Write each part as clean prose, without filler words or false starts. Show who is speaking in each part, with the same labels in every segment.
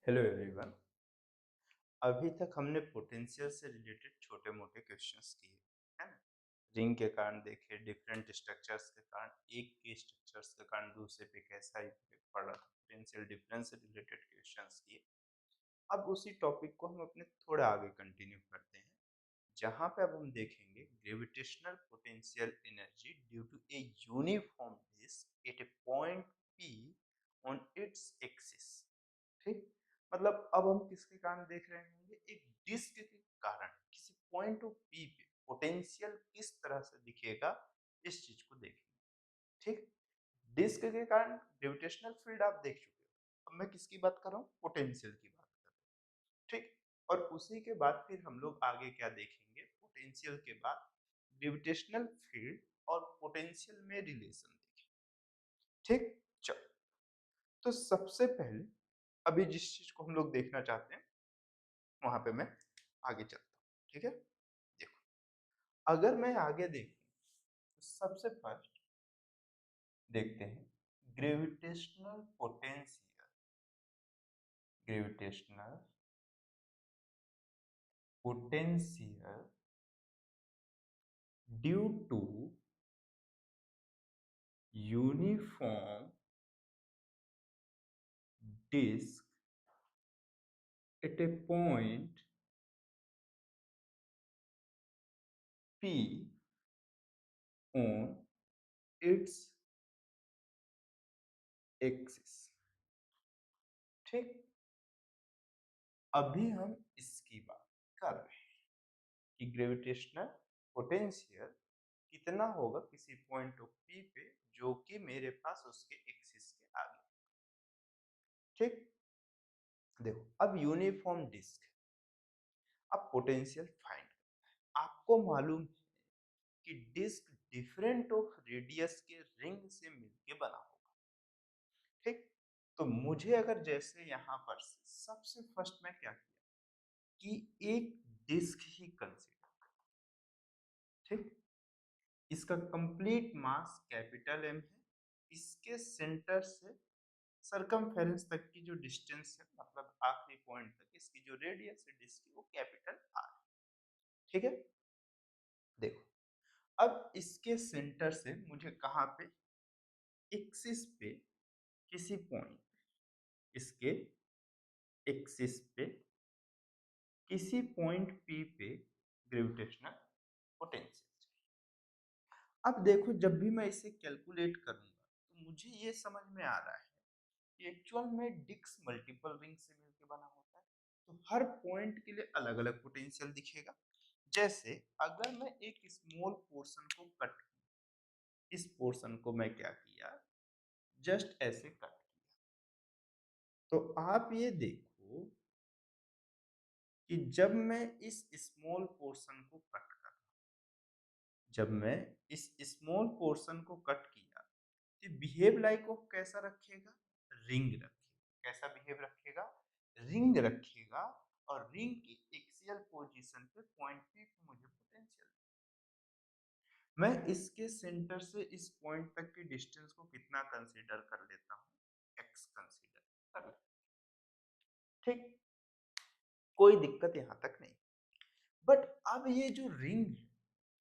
Speaker 1: Hello everyone. अभी तक हमने पोटेंशियल से रिलेटेड छोटे मोटे क्वेश्चंस किए, है ना। रिंग के कारण देखे, डिफरेंट स्ट्रक्चर्स के कारण एक के स्ट्रक्चर्स के कारण दूसरे पे कैसा इफेक्ट पड़ रहा था, पोटेंशियल डिफरेंस से रिलेटेड क्वेश्चंस किए। अब उसी टॉपिक को हम अपने थोड़ा आगे कंटिन्यू करते हैं, जहाँ पे अब हम देखेंगे gravitational potential energy due to a uniform disc at a point P on its axis. ठीक, मतलब अब हम किसके कारण देख रहे होंगे, एक डिस्क के कारण किसी पॉइंट ऑफ पी पे पोटेंशियल किस तरह से दिखेगा, इस चीज को देखेंगे। ठीक, डिस्क के कारण ग्रेविटेशनल फील्ड आप देख चुके हो, अब मैं किसकी बात कर रहा हूँ, पोटेंशियल की बात कर रहा हूँ। ठीक, और उसी के बाद फिर हम लोग आगे क्या देखेंगे, पोटेंशियल के बाद ग्रेविटेशनल फील्ड और पोटेंशियल में रिलेशन देखेंगे। ठीक, चलो, तो सबसे पहले अभी जिस चीज को हम लोग देखना चाहते हैं वहां पे मैं आगे चलता हूँ। ठीक है, देखो, अगर मैं आगे देखूं तो सबसे फर्स्ट देखते हैं gravitational potential. Gravitational potential due to uniform disk at a point P on its axis। ठीक, अभी हम इसकी बात कर रहे हैं कि ग्रेविटेशनल पोटेंशियल कितना होगा किसी पॉइंट ऑफ पी पे जो कि मेरे पास उसके एक्सिस के आगे। ठीक, देखो, अब यूनिफॉर्म डिस्क, अब पोटेंशियल फाइंड, आपको मालूम है कि डिस्क डिफरेंट ऑफ रेडियस के रिंग से मिलके बना होगा। ठीक, तो मुझे अगर जैसे यहाँ पर सबसे फर्स्ट मैं क्या किया कि एक डिस्क ही कंसीडर, ठीक, इसका कंप्लीट मास कैपिटल एम है, इसके सेंटर से सरकमफेरेंस तक की जो डिस्टेंस है, मतलब आखिरी पॉइंट तक इसकी जो रेडियस है डिस्क की, वो कैपिटल आर। ठीक है, देखो, अब इसके सेंटर से मुझे कहाँ पे, एक्सिस पे, किसी पॉइंट, इसके एक्सिस पे किसी पॉइंट पी पे ग्रेविटेशनल पोटेंशियल। अब देखो, जब भी मैं इसे कैलकुलेट करूंगा तो मुझे ये समझ में आ रहा है कि एक्चुअल में डिस्क मल्टीपल रिंग से मिलकर बना होता है, तो हर पॉइंट के लिए अलग अलग पोटेंशियल दिखेगा। जैसे अगर मैं एक स्मॉल पोर्शन को कट किया, इस पोर्शन को मैं क्या किया, जस्ट ऐसे कट किया, तो आप ये देखो कि जब मैं इस स्मॉल पोर्शन को कट कर, जब मैं इस स्मॉल पोर्शन को कट किया तो बिहेव लाइक ऑफ कैसा रखेगा, रिंग रखेगा। कैसा बिहेव रखेगा, रिंग रखेगा। और रिंग की एक्सियल पोजीशन पे पॉइंट पी पे मुझे पोटेंशियल, मैं इसके सेंटर से इस पॉइंट तक की डिस्टेंस को कितना कंसीडर कर लेता हूँ, एक्स कंसीडर कर लेता हूँ। ठीक, कोई दिक्कत यहाँ तक नहीं। बट अब ये जो रिंग है,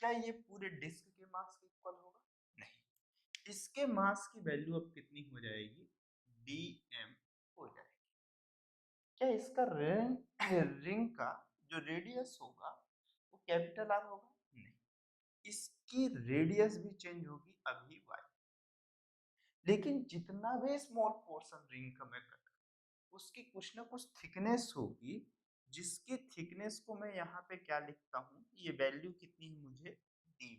Speaker 1: क्या ये पूरे डिस्क के मास के इक्वल होगा, नहीं। इसके मास की वैल्यू अब कितनी हो जाएगी, dm हो जाएगी। क्या इसका रिंग का जो रेडियस होगा वो कैपिटल आर होगा, नहीं। इसकी रेडियस भी चेंज होगी अभी y, लेकिन जितना भी स्मॉल पोर्शन रिंग का मैं कट, उसकी कुछ ना कुछ थिकनेस होगी, जिसकी थिकनेस को मैं यहाँ पे क्या लिखता हूँ, ये वैल्यू कितनी है मुझे, dy।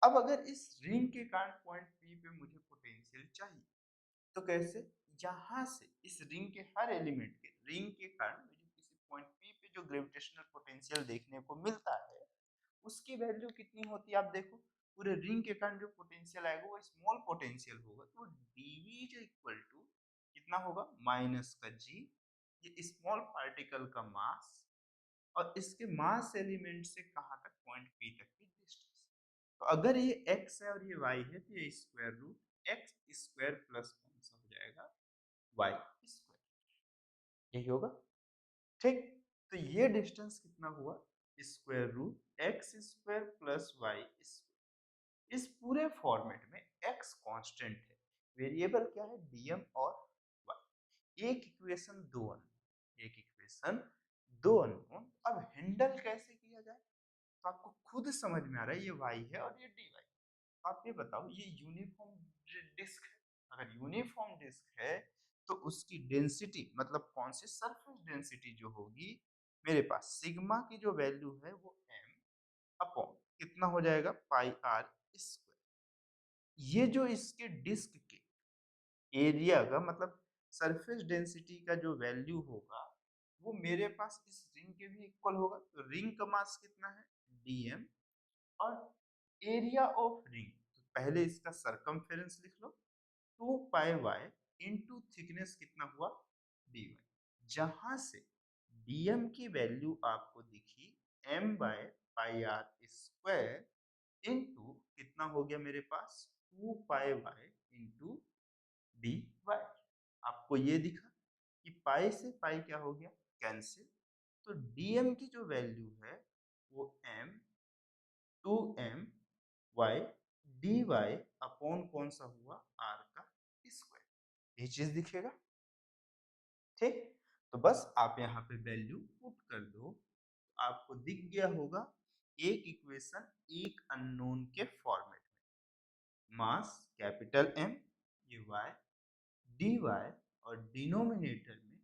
Speaker 1: अब अगर इस रिंग के कारण पॉइंट पी पे मुझे पोटेंशियल चाहिए, तो कैसे, यहाँ से इस रिंग के हर एलिमेंट के रिंग के कारण मुझे किसी पॉइंट पी पे जो ग्रेविटेशनल पोटेंशियल देखने को मिलता है, उसकी वैल्यू कितनी होती है, आप देखो, पूरे रिंग के कारण जो पोटेंशियल आएगा वो स्मॉल पोटेंशियल होगा, तो dv जो इक्वल टू कितना होगा, माइनस का g, ये स्मॉल पार्टिकल का मास, और इसके मास एलिमेंट से कहाँ तक, पॉइंट पी तक की डिस्टेंस। तो अगर ये x है और ये y है, तो ये square root x square plus कौन सा हो जाएगा, y स्क्वायर। यही होगा, ठीक। तो ये डिस्टेंस कितना हुआ, square root x square plus Y square. इस पूरे फॉर्मेट में एक्स कांस्टेंट है, वेरिएबल क्या है, डीएम और वाई। एक इक्वेशन दो अननोन, एक इक्वेशन दो अननोन। अब हैंडल कैसे किया जाए, तो आपको खुद समझ में आ रहा है, ये वाई है और ये डी वाई। आप ये बताओ, ये यूनिफॉर्म डिस्क है, अगर यूनिफॉर्म डिस्क है तो उसकी डेंसिटी मतलब कौन सी सरफेस डेंसिटी जो होगी मेरे पास, सिग्मा की जो वैल्यू है वो m अपॉन कितना हो जाएगा, पाई आर स्क्वायर। ये जो इसके डिस्क के एरिया का मतलब सरफेस डेंसिटी का जो वैल्यू होगा वो मेरे पास इस रिंग के भी इक्वल होगा। तो रिंग का मास कितना है, dm, और एरिया ऑफ रिंग, तो पहले इसका सरकमफेरेंस लिख लो, 2 पाई वाई इंटू थिकनेस कितना हुआ, dy, जहां से dm की वैल्यू आपको दिखी m by pi R square into कितना हो गया मेरे पास 2 पाई वाई इंटू dy। आपको ये दिखा कि पाई से पाई क्या हो गया, कैंसिल। तो dm की जो वैल्यू है वो m 2m y dy upon कौन सा हुआ, r का स्क्वायर। ये चीज दिखेगा, ठीक। तो बस आप यहाँ पे वैल्यू पुट कर दो, तो आपको दिख गया होगा एक इक्वेशन एक अननोन के फॉर्मेट में, मास कैपिटल M, ये y, dy और डिनोमिनेटर में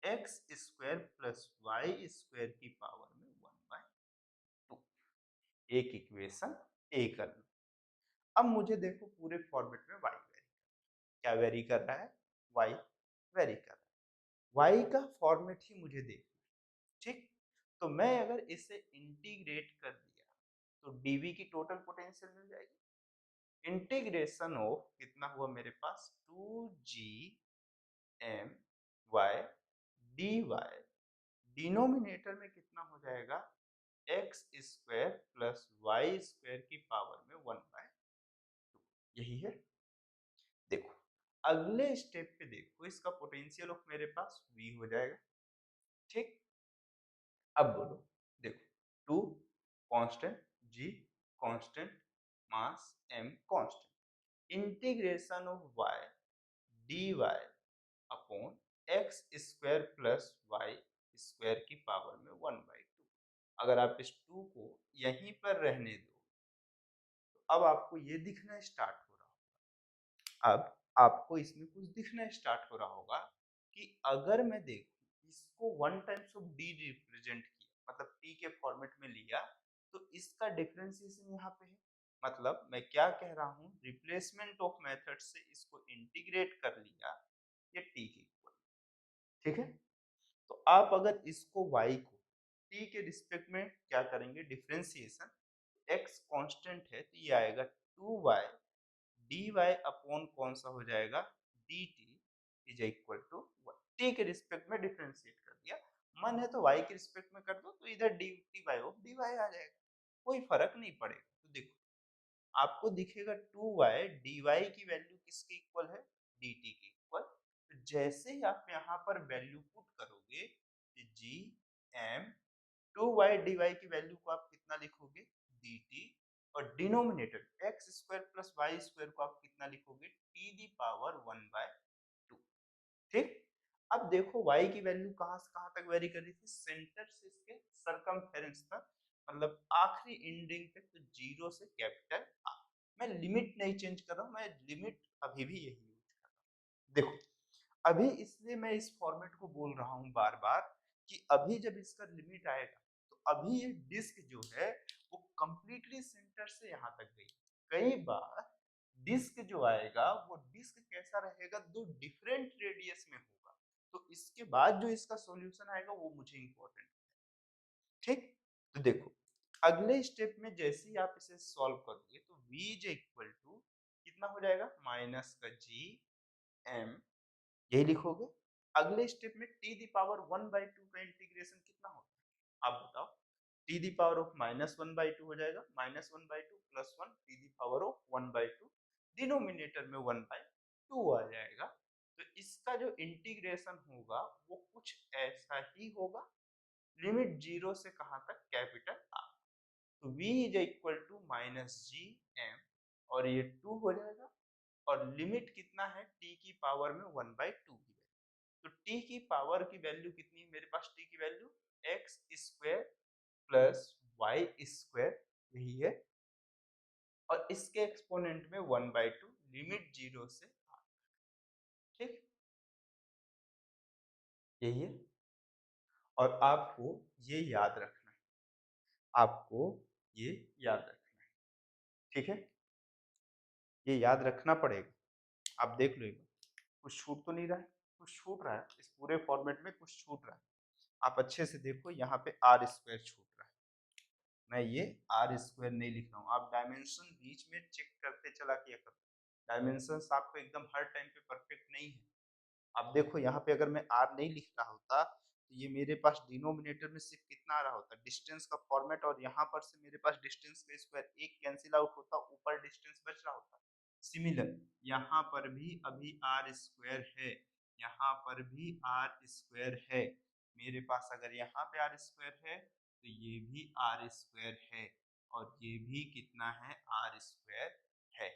Speaker 1: X square plus Y square की पावर में 1/2। एक इक्वेशन एक अननोन। अब मुझे देखो पूरे फॉर्मेट में y वेरी, क्या वेरी कर रहा है, y वेरी कर रहा है। y का फॉर्मेट ही मुझे देखना है, ठीक। तो मैं अगर इसे इंटीग्रेट कर दिया तो dv की टोटल पोटेंशियल मिल जाएगी। इंटीग्रेशन ऑफ कितना हुआ मेरे पास, 2g m y dy, denominator में कितना हो जाएगा, X square plus Y square की पावर में 1/2। यही है। देखो अगले स्टेप पे देखो, इसका पोटेंशियल ऑफ मेरे पास v हो जाएगा, ठीक। अब बोलो, देखो 2 constant, g constant, mass m constant, integration of y dy upon X square plus Y square की पावर में 1/2। अगर आप इस 2 को यहीं पर रहने दो तो अब आपको ये दिखना स्टार्ट हो रहा होगा, अब आपको इसमें कुछ दिखना स्टार्ट हो रहा होगा कि अगर मैं देखूं इसको 1 टाइम्स ऑफ डी रिप्रेजेंट किया मतलब टी के फॉर्मेट में लिया, तो इसका डिफरेंशिएशन यहाँ पे है। मतलब मैं क्या कह रहा हूँ, रिप्लेसमेंट ऑफ मेथड से इसको इंटीग्रेट कर लिया, ये टी के इक्वल, ठीक है। तो आप अगर इसको y को t के रिस्पेक्ट में क्या करेंगे, डिफरेंशिएशन, x कांस्टेंट है तो ये आएगा 2y dy अपॉन कौन सा हो जाएगा, dt is equal to t के रिस्पेक्ट में डिफरेंशिएट कर दिया। मन है तो y के रिस्पेक्ट में कर दो तो इधर dt ऑफ dy आ जाएगा, कोई फर्क नहीं पड़ेगा। तो देखो आपको दिखेगा 2y dy की वैल्यू किसके इक्वल है, dt के इक्वल। तो जैसे ही आप यहाँ पर वैल्यू पुट करोगे, g m 2y dy की वैल्यू को आप कितना लिखोगे, dt, और denominator X square plus Y square को आप कितना लिखोगे, टी दी पावर 1/2, ठीक। अब देखो y की वैल्यू कहाँ से कहाँ तक वेरी कर रही थी, सेंटर से इसके सरकमफेरेंस तक, मतलब आखिरी एंडिंग तक, तो जीरो से कैपिटल R। मैं लिमिट नहीं चेंज कर रहा हूँ, मैं लिमिट अभी भी यही यूज कर रहा हूँ। देखो अभी इसलिए मैं इस फॉर्मेट को बोल रहा हूँ बार बार कि अभी जब इसका लिमिट आएगा तो अभी ये डिस्क जो है वो कंप्लीटली सेंटर से यहाँ तक गई। कई बार डिस्क जो आएगा वो डिस्क कैसा रहेगा, दो डिफरेंट रेडियस में होगा, तो इसके बाद जो इसका सॉल्यूशन आएगा वो मुझे इंपॉर्टेंट है, ठीक। तो देखो अगले स्टेप में जैसे ही आप इसे सॉल्व करोगे तो v इज इक्वल टू कितना हो जाएगा, माइनस का g m, यही लिखोगे। अगले स्टेप में टी दी पावर 1/2 का इंटीग्रेशन कितना होता है, आप बताओ। टी दी पावर ऑफ -1/2 हो जाएगा, -1/2 plus 1 T the power of 1/2, denominator में 1/2 आ जाएगा। तो इसका जो इंटीग्रेशन होगा वो कुछ ऐसा ही होगा, लिमिट जीरो से कहां तक, कैपिटल आर। तो v is equal to minus G M, और ये 2 हो जाएगा, और लिमिट कितना है, t की पावर में 1/2 की वैल्यू। तो t की पावर की वैल्यू कितनी है मेरे पास, t की value X square plus Y square, यही है, और इसके एक्सपोनेंट में 1/2, लिमिट जीरो से r। ठीक, यही है, और आपको ये याद रखना है, आपको ये याद रखना है, ठीक है, ये याद रखना पड़ेगा। आप देख लो एक बार, कुछ छूट तो नहीं रहा है, कुछ छूट रहा है इस पूरे फॉर्मेट में, कुछ छूट रहा है। आप अच्छे से देखो, यहाँ पे आर स्क्वायर छूट रहा है, मैं ये आर स्क्वायर नहीं लिख रहा हूँ। आप डायमेंशन बीच में चेक करते चला किया करो, डायमेंशन आपको एकदम हर टाइम पे परफेक्ट नहीं है। अब देखो यहाँ पे अगर मैं आर नहीं लिख रहा होता तो ये मेरे पास डिनोमिनेटर में सिर्फ कितना आ रहा होता, डिस्टेंस का फॉर्मेट, और यहाँ पर से मेरे पास डिस्टेंस का स्क्वायर, एक कैंसिल आउट होता, ऊपर डिस्टेंस बच रहा होता। सिमिलर यहाँ पर भी अभी आर स्क्वायर है, यहाँ पर भी आर स्क्वायर है, मेरे पास अगर यहाँ पे आर स्क्वायर है तो ये भी आर स्क्वायर है, और ये भी कितना है, आर स्क्वायर है।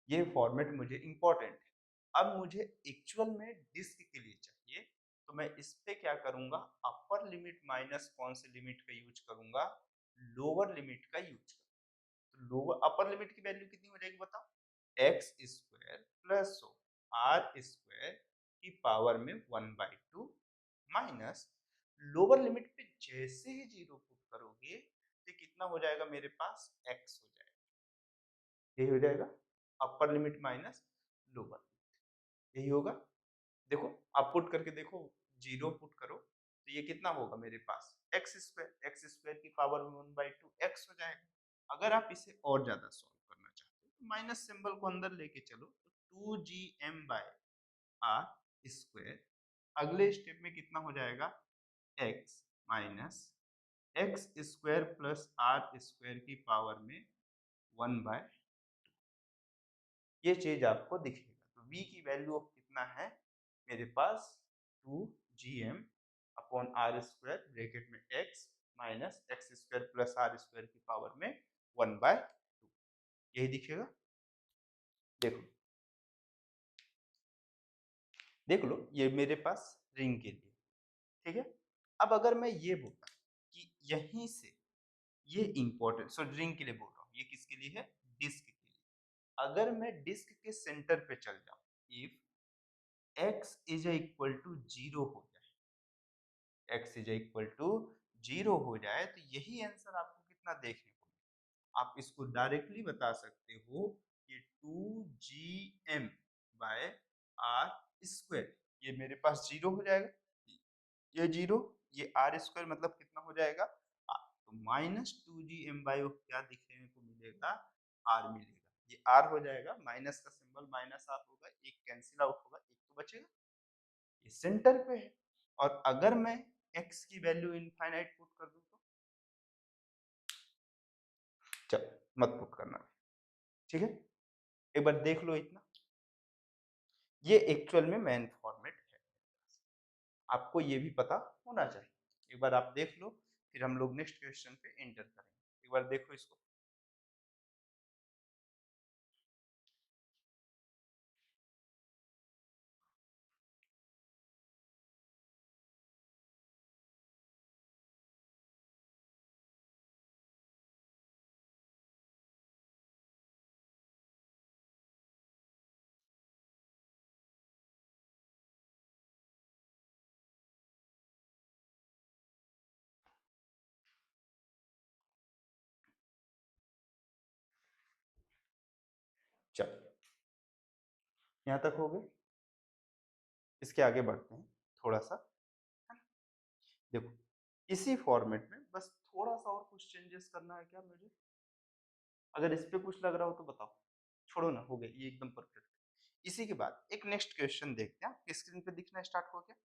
Speaker 1: ये फॉर्मेट मुझे इंपॉर्टेंट है। अब मुझे एक्चुअल में डिस्क के लिए चाहिए, तो मैं इस पे क्या करूंगा, अपर लिमिट माइनस कौन से लिमिट का यूज करूंगा, लोअर लिमिट का यूज करूंगा। तो लोअर अपर लिमिट की वैल्यू कितनी हो जाएगी बताओ, X square plus R square की पावर में 1/2 माइनस, लोअर लिमिट पे जैसे ही जीरो पुट करोगे तो कितना हो जाएगा मेरे पास, एक्स हो जाएगा, यही हो जाएगा, अपर लिमिट माइनस लोअर, यही होगा। देखो आप पुट करके देखो, जीरो पुट करो तो ये कितना होगा मेरे पास, एक्स स्क्वायर की पावर में 1/2 एक्स हो जाएगा। अगर आप इसे और ज्यादा सॉल्व करना चाहते हो तो माइनस सिंबल को अंदर लेके चलो, तो 2gm/r स्क्वायर, अगले स्टेप में कितना हो जाएगा, X minus X square plus R square की पावर में 1/, ये चीज आपको दिखेगा। तो v की वैल्यू ऑफ कितना है मेरे पास, 2gm upon R square bracket में x minus X square plus R square की पावर में 1/2, यही दिखेगा। देखो देख लो, ये मेरे पास रिंग के लिए, ठीक है। अब अगर मैं ये बोलता कि यहीं से, ये इंपॉर्टेंट, सो रिंग के लिए बोल रहा हूँ, ये किसके लिए है, डिस्क के लिए। अगर मैं डिस्क के सेंटर पे चल जाऊं, if x is equal to zero हो जाए, x is equal to zero हो जाए, तो यही आंसर आपको कितना देखने को मिलेगा। आप इसको डायरेक्टली बता सकते हो कि 2gm/r स्क्वायर, ये मेरे पास जीरो हो जाएगा, ये जीरो, ये आर स्क्वायर मतलब कितना हो जाएगा, आर। तो माइनस 2gm/, क्या दिखने को मिलेगा, आर मिलेगा, ये आर हो जाएगा, माइनस का सिंबल माइनस आर होगा, एक कैंसिल आउट होगा, एक तो बचेगा, ये सेंटर पे है। और अगर मैं x की वैल्यू इनफाइनाइट पुट कर दूं तो, चलो मत पुट करना, ठीक है, एक बार देख लो इतना, ये एक्चुअल में मेन फॉर्मेट है, आपको ये भी पता होना चाहिए। एक बार आप देख लो, फिर हम लोग नेक्स्ट क्वेश्चन पे एंटर करेंगे, एक बार देखो इसको। चलो यहाँ तक हो गए, इसके आगे बढ़ते हैं थोड़ा सा, है ना? देखो इसी फॉर्मेट में बस थोड़ा सा और कुछ चेंजेस करना है क्या मुझे, अगर इस पे कुछ लग रहा हो तो बताओ, छोड़ो ना, हो गया ये एकदम परफेक्ट। इसी के बाद एक नेक्स्ट क्वेश्चन देखते हैं, आपकी स्क्रीन पे दिखना स्टार्ट हो गया।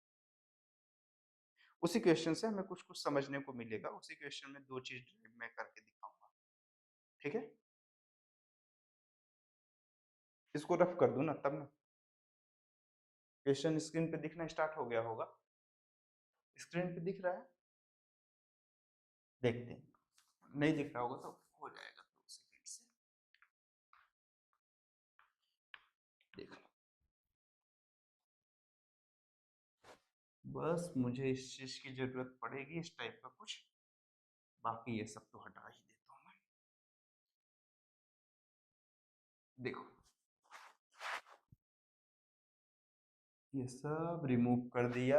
Speaker 1: उसी क्वेश्चन से हमें कुछ कुछ समझने को मिलेगा, उसी क्वेश्चन में दो चीज मैं करके दिखाऊंगा, ठीक है। इसको रफ कर दूं ना तब ना, क्वेश्चन स्क्रीन पे दिखना स्टार्ट हो गया होगा, स्क्रीन पे दिख रहा है, देखते हैं, नहीं दिख रहा होगा तो हो जाएगा 2 सेकंड से, देख लो। बस मुझे इस चीज की जरूरत पड़ेगी, इस टाइप का कुछ, बाकी ये सब तो हटा ही देता हूँ मैं। देखो ये सब रिमूव कर दिया,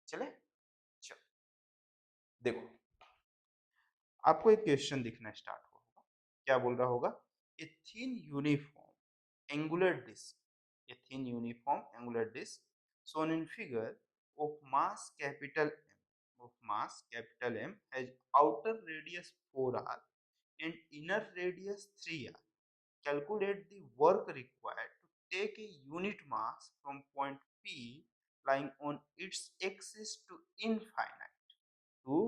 Speaker 1: चले, चलो देखो, आपको एक क्वेश्चन दिखना स्टार्ट होगा, क्या बोल रहा होगा, a thin uniform angular disc, a thin uniform angular disc shown in figure of mass capital M has outer radius 4r and inner radius 3r. Calculate the work required to take a unit mass from point P lying on its axis to infinite. To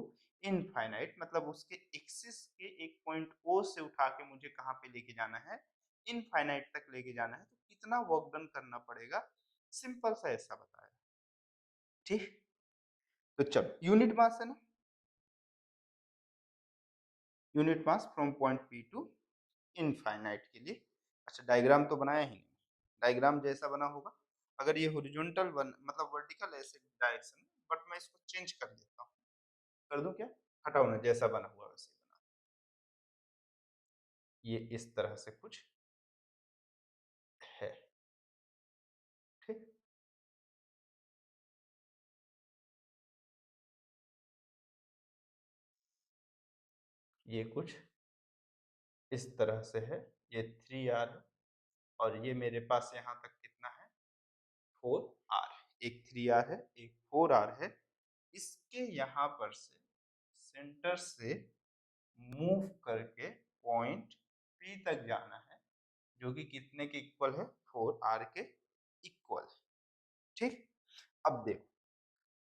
Speaker 1: infinite मतलब उसके axis के एक point ओ से उठा के मुझे कहाँ पे लेके जाना है, इनफाइनाइट तक लेके जाना है, तो कितना वर्क डन करना पड़ेगा, सिंपल सा ऐसा बताया, ठीक। तो चल यूनिट मास है ना, unit mass from point P to infinite के लिए, अच्छा डायग्राम तो बनाया ही नहीं, डायग्राम जैसा बना होगा, अगर ये हॉरिजॉन्टल बन मतलब वर्टिकल ऐसे डायरेक्शन, बट मैं इसको चेंज कर देता हूँ, कर दूं क्या, हटाओ ना, जैसा बना हुआ वैसे बना, ये इस तरह से कुछ है, ठीक। ये कुछ इस तरह से है, ये 3r है, और ये मेरे पास यहाँ तक कितना है, 4r, एक 3r है, एक 4r है, इसके यहाँ पर से सेंटर से मूव करके पॉइंट P तक जाना है, जो कि कितने के इक्वल है, 4r के इक्वल है, ठीक। अब देखो,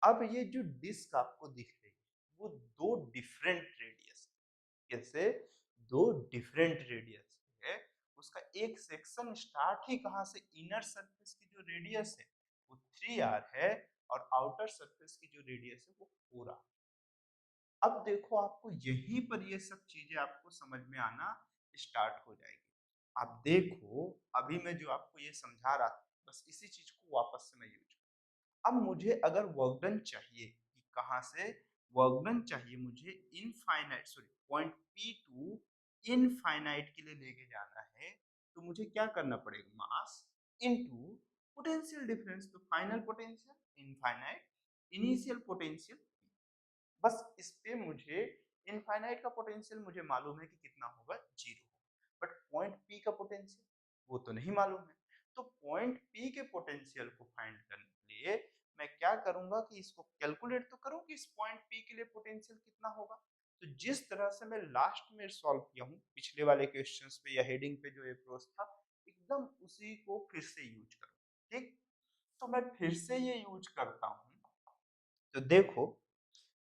Speaker 1: अब ये जो डिस्क आपको दिख रही है वो दो डिफरेंट रेडियस, कैसे, दो डिफरेंट रेडियस है, उसका एक सेक्शन स्टार्ट ही कहाँ से, इनर सरफेस की जो रेडियस है वो 3r है, और आउटर सरफेस की जो रेडियस है वो 4r। अब देखो आपको यहीं पर ये सब चीजें आपको समझ में आना स्टार्ट हो जाएगी। आप देखो अभी मैं जो आपको ये समझा रहा था, बस इसी चीज को वापस से मैं यूज, अब मुझे अगर वर्क डन चाहिए कि कहाँ से वर्क डन चाहिए, मुझे infinite sorry point P to infinite के लिए लेके जाना है, तो मुझे क्या करना पड़ेगा, मास इनटू पोटेंशियल डिफरेंस, तो final potential infinite, initial potential, बस इस पे मुझे इनफाइनाइट का पोटेंशियल मुझे मालूम है कि कितना होगा, 0, बट पॉइंट पी का पोटेंशियल वो तो नहीं मालूम है, तो पॉइंट पी के पोटेंशियल को फाइंड करने के लिए मैं क्या करूंगा कि इसको कैलकुलेट तो करूं कि इस पॉइंट पी के लिए पोटेंशियल कितना होगा, तो जिस तरह से मैं लास्ट में सॉल्व किया हूं पिछले वाले क्वेश्चंस पे या हेडिंग पे जो अप्रोच था, एकदम उसी को फिर से यूज करूं, ठीक। तो मैं फिर से ये यूज करता हूं, तो देखो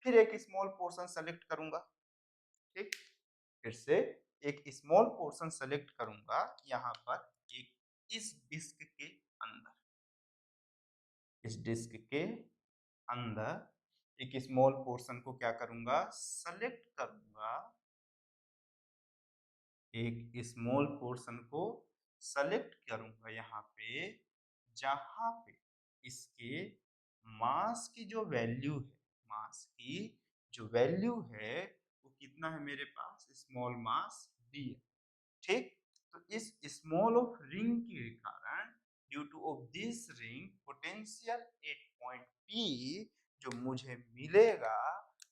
Speaker 1: फिर एक स्मॉल पोर्शन सेलेक्ट करूंगा, ठीक, फिर से एक स्मॉल पोर्शन सेलेक्ट करूंगा यहाँ पर, एक इस डिस्क के अंदर, इस डिस्क के अंदर एक स्मॉल पोर्शन को क्या करूंगा, सेलेक्ट करूंगा, एक स्मॉल पोर्शन को सेलेक्ट करूंगा यहाँ पे, जहां पे इसके मास की जो वैल्यू है, मास की जो वैल्यू है वो कितना है मेरे पास, स्मॉल मास डी है, ठीक। तो इस स्मॉल ऑफ रिंग के कारण, due to of this ring potential at point P जो मुझे मिलेगा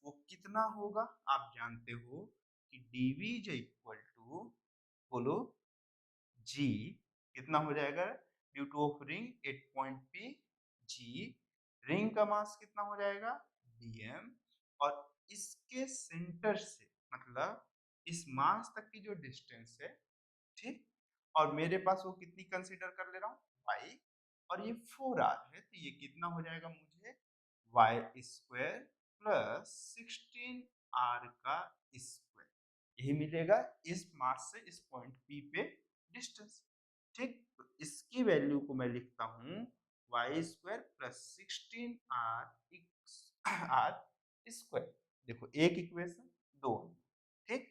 Speaker 1: वो कितना होगा, आप जानते हो कि dv इज इक्वल टू, बोलो जी, कितना हो जाएगा, due to of ring at point P, G ring का मास कितना हो जाएगा, dm, और इसके सेंटर से मतलब इस मास तक की जो डिस्टेंस है, ठीक, और मेरे पास वो कितनी कंसीडर कर ले रहा हूँ, y, और ये 4r है, तो ये कितना हो जाएगा मुझे, y स्क्वायर प्लस 16r का स्क्वायर, यही मिलेगा इस मास से इस पॉइंट P पे डिस्टेंस, ठीक। तो इसकी वैल्यू को मैं लिखता हूँ वाई स्क्वायर प्लस 16r देखो एक इक्वेशन दो, ठीक।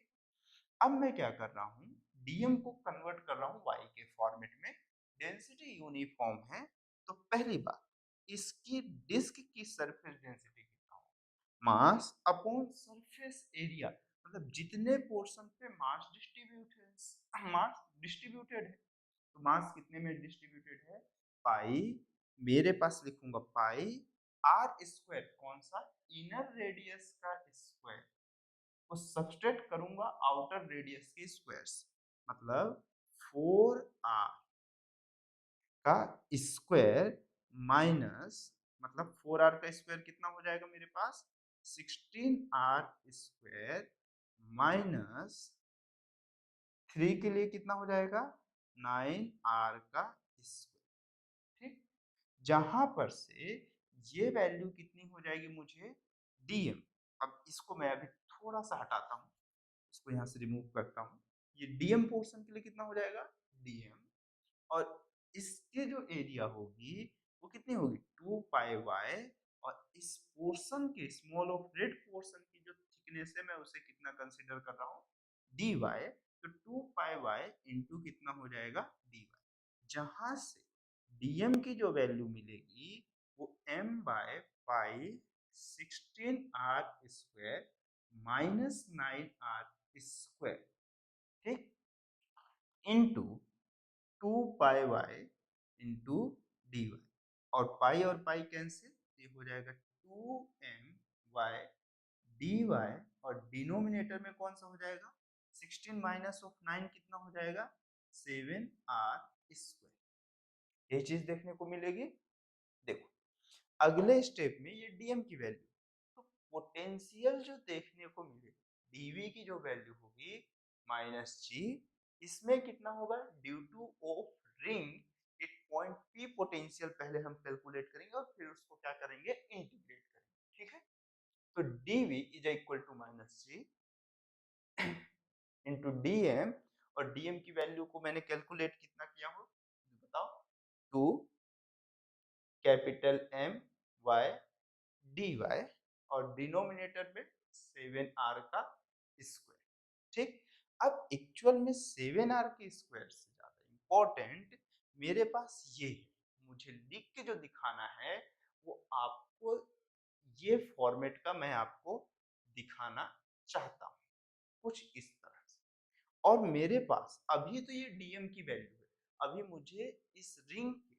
Speaker 1: अब मैं क्या कर रहा हूँ, डीएम को कन्वर्ट कर रहा हूँ वाई के फॉर्मेट में। डेंसिटी यूनिफॉर्म है तो पहली बात इसकी डिस्क की सरफेस डेंसिटी कितना हो, मास अपॉन सरफेस एरिया, मतलब जितने पोर्शन पे मास डिस्ट्रीब्यूटेड है, तो मास कितने में डिस्ट्रीब्यूटेड है, पाई, मेरे पास लिखूंगा पाई आर स्क्वायर, कौन सा, इनर रेडियस का स्क्वायर, को सब्सट्रैक्ट करूंगा आउटर रेडियस के स्क्वायर्स, मतलब 4r का स्क्वायर माइनस, मतलब 4r का स्क्वायर कितना हो जाएगा मेरे पास, 16r स्क्वायर माइनस 3 के लिए कितना हो जाएगा, 9r का स्क्वायर, ठीक। जहां पर से ये वैल्यू कितनी हो जाएगी मुझे, डीएम। अब इसको मैं अभी थोड़ा सा हटाता हूँ, इसको यहाँ से रिमूव करता हूँ, ये डीएम पोर्शन के लिए कितना हो जाएगा, डीएम, और इसके जो एरिया होगी वो कितनी होगी, 2 पाई वाई, और इस पोर्शन के स्मॉल ऑफ रेड पोर्शन की जो थिकनेस है मैं उसे कितना कंसीडर कर रहा हूँ, डी वाई, तो 2 पाई वाई इंटू कितना हो जाएगा, डी वाई, जहां से डीएम की जो वैल्यू मिलेगी वो m by pi 16r square minus 9r square, ठीक, into 2 pi Y into D Y, और पाई कैंसिल, ये हो जाएगा 2m वाई डी वाई, और डिनोमिनेटर में कौन सा हो जाएगा, 16 माइनस ऑफ 9 कितना हो जाएगा, 7r स्क्वायर। ये चीज देखने को मिलेगी। देखो अगले स्टेप में ये डीएम की वैल्यू, तो पोटेंशियल जो देखने को मिले, डीवी की जो वैल्यू होगी माइनस जी, इसमें कितना होगा, ड्यू टू ऑफ रिंग एक पॉइंट पी पोटेंशियल पहले हम कैलकुलेट करेंगे और फिर उसको क्या करेंगे, इंटीग्रेट करेंगे, ठीक है। तो DV is equal to minus G into DM, और डीएम की वैल्यू को मैंने कैलकुलेट कितना किया हो बताओ, 2 capital M Y D Y, और डिनोमिनेटर में 7r का स्क्वायर, ठीक। अब एक्चुअल में 7r के स्क्वायर से ज्यादा इंपॉर्टेंट मेरे पास ये है, मुझे लिख के जो दिखाना है वो आपको ये फॉर्मेट का मैं आपको दिखाना चाहता हूँ, कुछ इस तरह से। और मेरे पास अभी तो ये डीएम की वैल्यू है, अभी मुझे इस रिंग के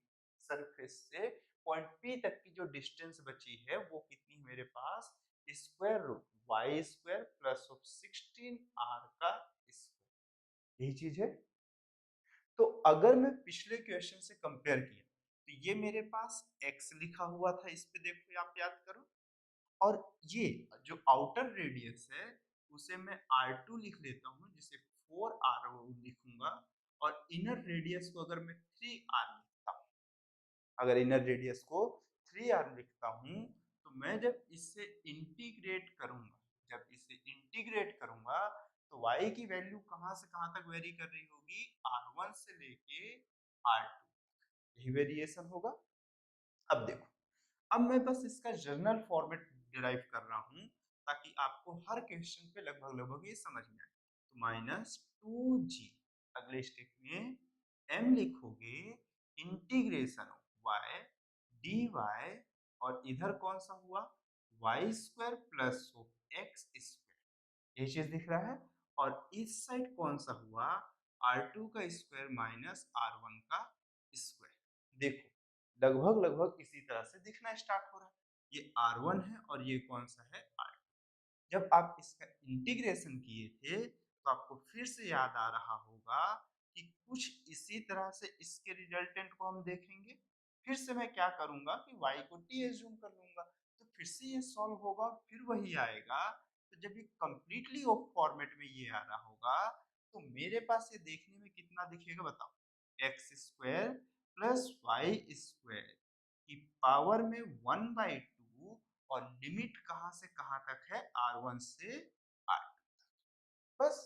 Speaker 1: सरफेस से पॉइंट पी तक की जो डिस्टेंस बची है वो कितनी है मेरे पास, square root Y square plus of 16r का स्क्वायर, यही चीज है। तो अगर मैं पिछले क्वेश्चन से कंपेयर किया तो ये मेरे पास x लिखा हुआ था, इस पे देखो आप याद करो, और ये जो आउटर रेडियस है उसे मैं r2 लिख लेता हूँ, जिसे 4r लिखूंगा, और इनर रेडियस को अगर मैं 3r लिखता हूँ, अगर इनर रेडियस को 3r लिखता हूँ, तो मैं जब इसे इंटीग्रेट करूंगा, तो y की वैल्यू कहाँ से कहाँ तक वेरी कर रही होगी, r1 से लेके r2, यही वेरिएशन होगा। अब देखो, अब मैं बस इसका जर्नल फॉर्मेट डिराइव कर रहा हूँ ताकि आपको हर क्वेश्चन पे लगभग लगभग ये समझ में आए। तो माइनस 2g, अगले स्टेप में m लिखोगे integration of y D Y, और इधर कौन सा हुआ, Y square plus of X square, ये चीज दिख रहा है, और इस साइड कौन सा हुआ, r2 का स्क्वायर माइनस r1 का स्क्वायर। देखो लगभग लगभग इसी तरह से दिखना स्टार्ट हो रहा है, ये r1 है और ये कौन सा है, r2। जब आप इसका इंटीग्रेशन किए थे तो आपको फिर से याद आ रहा होगा कि कुछ इसी तरह से इसके रिजल्टेंट को हम देखेंगे। फिर से मैं क्या करूंगा कि y को t एज्यूम कर लूंगा, तो फिर से ये सॉल्व होगा, फिर वही आएगा। तो जब ये कंप्लीटली ऑफ फॉर्मेट में ये आ रहा होगा तो मेरे पास ये देखने में कितना दिखेगा बताओ, X square plus Y square की पावर में 1/2, और लिमिट कहां से कहां तक है, r1 से r2 तक। बस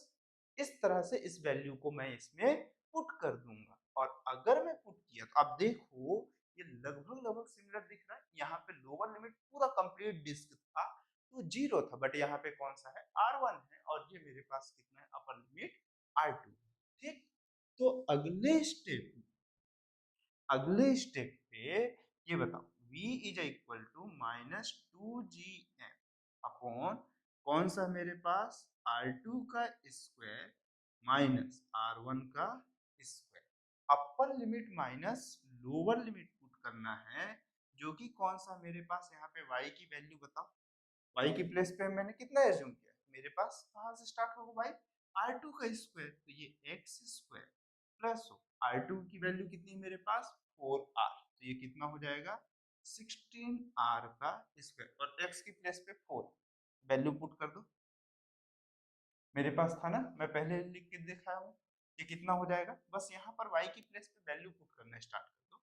Speaker 1: इस तरह से इस वैल्यू को मैं इसमें पुट कर दूंगा, और अगर मैं पुट किया तो अब देखो ये लगभग लगभग सिमिलर दिख रहा है। यहाँ पे लोअर लिमिट पूरा कंप्लीट डिस्क था तो जीरो था, बट यहाँ पे कौन सा है, R1 है, और ये मेरे पास कितना है, अपर लिमिट R2। ठीक, तो अगले स्टेप पे ये बताओ, v is equal to minus two G M upon कौन सा मेरे पास, R2 का स्क्वायर माइनस R1 का square. Upper limit minus lower limit put करना है, जो कि कौन सा मेरे पास यहाँ पे y की वैल्यू बताओ। y की प्लेस पे मैंने कितना एज्यूम किया, मेरे पास कहाँ से स्टार्ट होगा y, R2 का स्क्वायर, तो ये x स्क्वायर प्लस R2 की वैल्यू कितनी है मेरे पास, 4r, तो ये कितना हो जाएगा 16r का स्क्वायर, और x की प्लेस पे 4 वैल्यू पुट कर दो। मेरे पास था ना, मैं पहले लिख के दिखाया हूँ, ये कितना हो जाएगा, बस यहाँ पर y की प्लेस पे वैल्यू पुट करना स्टार्ट कर दो।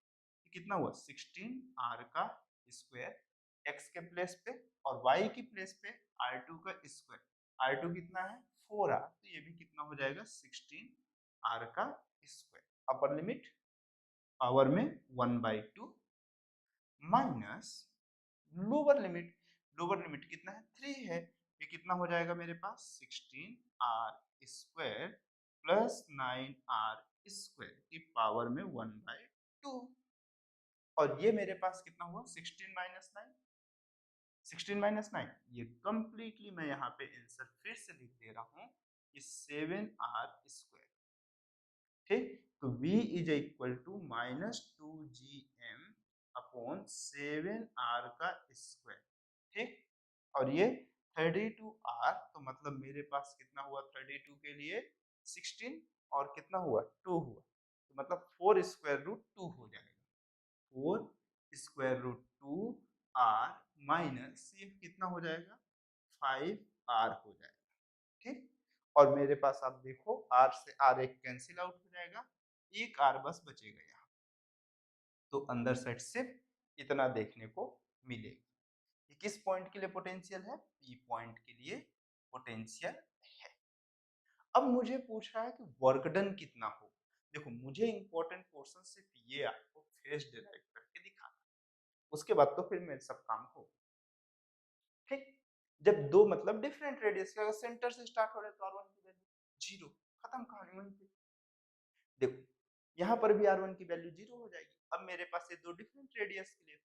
Speaker 1: ये कितना हुआ 16r का स्क्वायर x के प्लेस पे, और y की प्लेस पे R2 का स्क्वायर, R2 कितना है 4r, तो ये भी कितना हो जाएगा 16r का स्क्वायर। अपर लिमिट पावर में 1/2 माइनस लोअर लिमिट कितना है 3 है, ये कितना हो जाएगा मेरे पास 16r square plus 9r square की पावर में 1/2, और ये मेरे पास कितना हुआ 16 - 9, ये कंप्लीटली मैं यहाँ पे आंसर फिर से लिख दे रहा हूँ, ये 7r स्क्वायर। ठीक, तो v is equal to minus two G M upon 7r का स्क्वायर। ठीक, और ये 32r, तो मतलब मेरे पास कितना हुआ 32 के लिए 16, और कितना हुआ 2 हुआ, तो मतलब 4 स्क्वायर रूट 2 हो जाएगा, 4 स्क्वायर रूट 2 r माइनस ये कितना हो जाएगा 5r हो जाएगा। ठीक, और मेरे पास आप देखो r से r एक कैंसिल आउट हो जाएगा, एक r बस बचेगा यहाँ, तो अंदर साइड सिर्फ इतना देखने को मिलेगा। ये किस पॉइंट के लिए पोटेंशियल है, P पॉइंट के लिए पोटेंशियल है। अब मुझे पूछ रहा है कि वर्क डन कितना हो। देखो मुझे इंपॉर्टेंट पोर्शन सिर्फ ये आपको फेस डिराइव करके दिखाना, उसके बाद तो फिर मेरे सब काम हो। ठीक, जब दो मतलब डिफरेंट रेडियस का सेंटर से स्टार्ट हो रहे तो R1 की वैल्यू जीरो, खत्म कहानी वहीं पे। देखो यहाँ पर भी R1 की वैल्यू जीरो हो जाएगी। अब मेरे पास ये दो डिफरेंट रेडियस के लिए,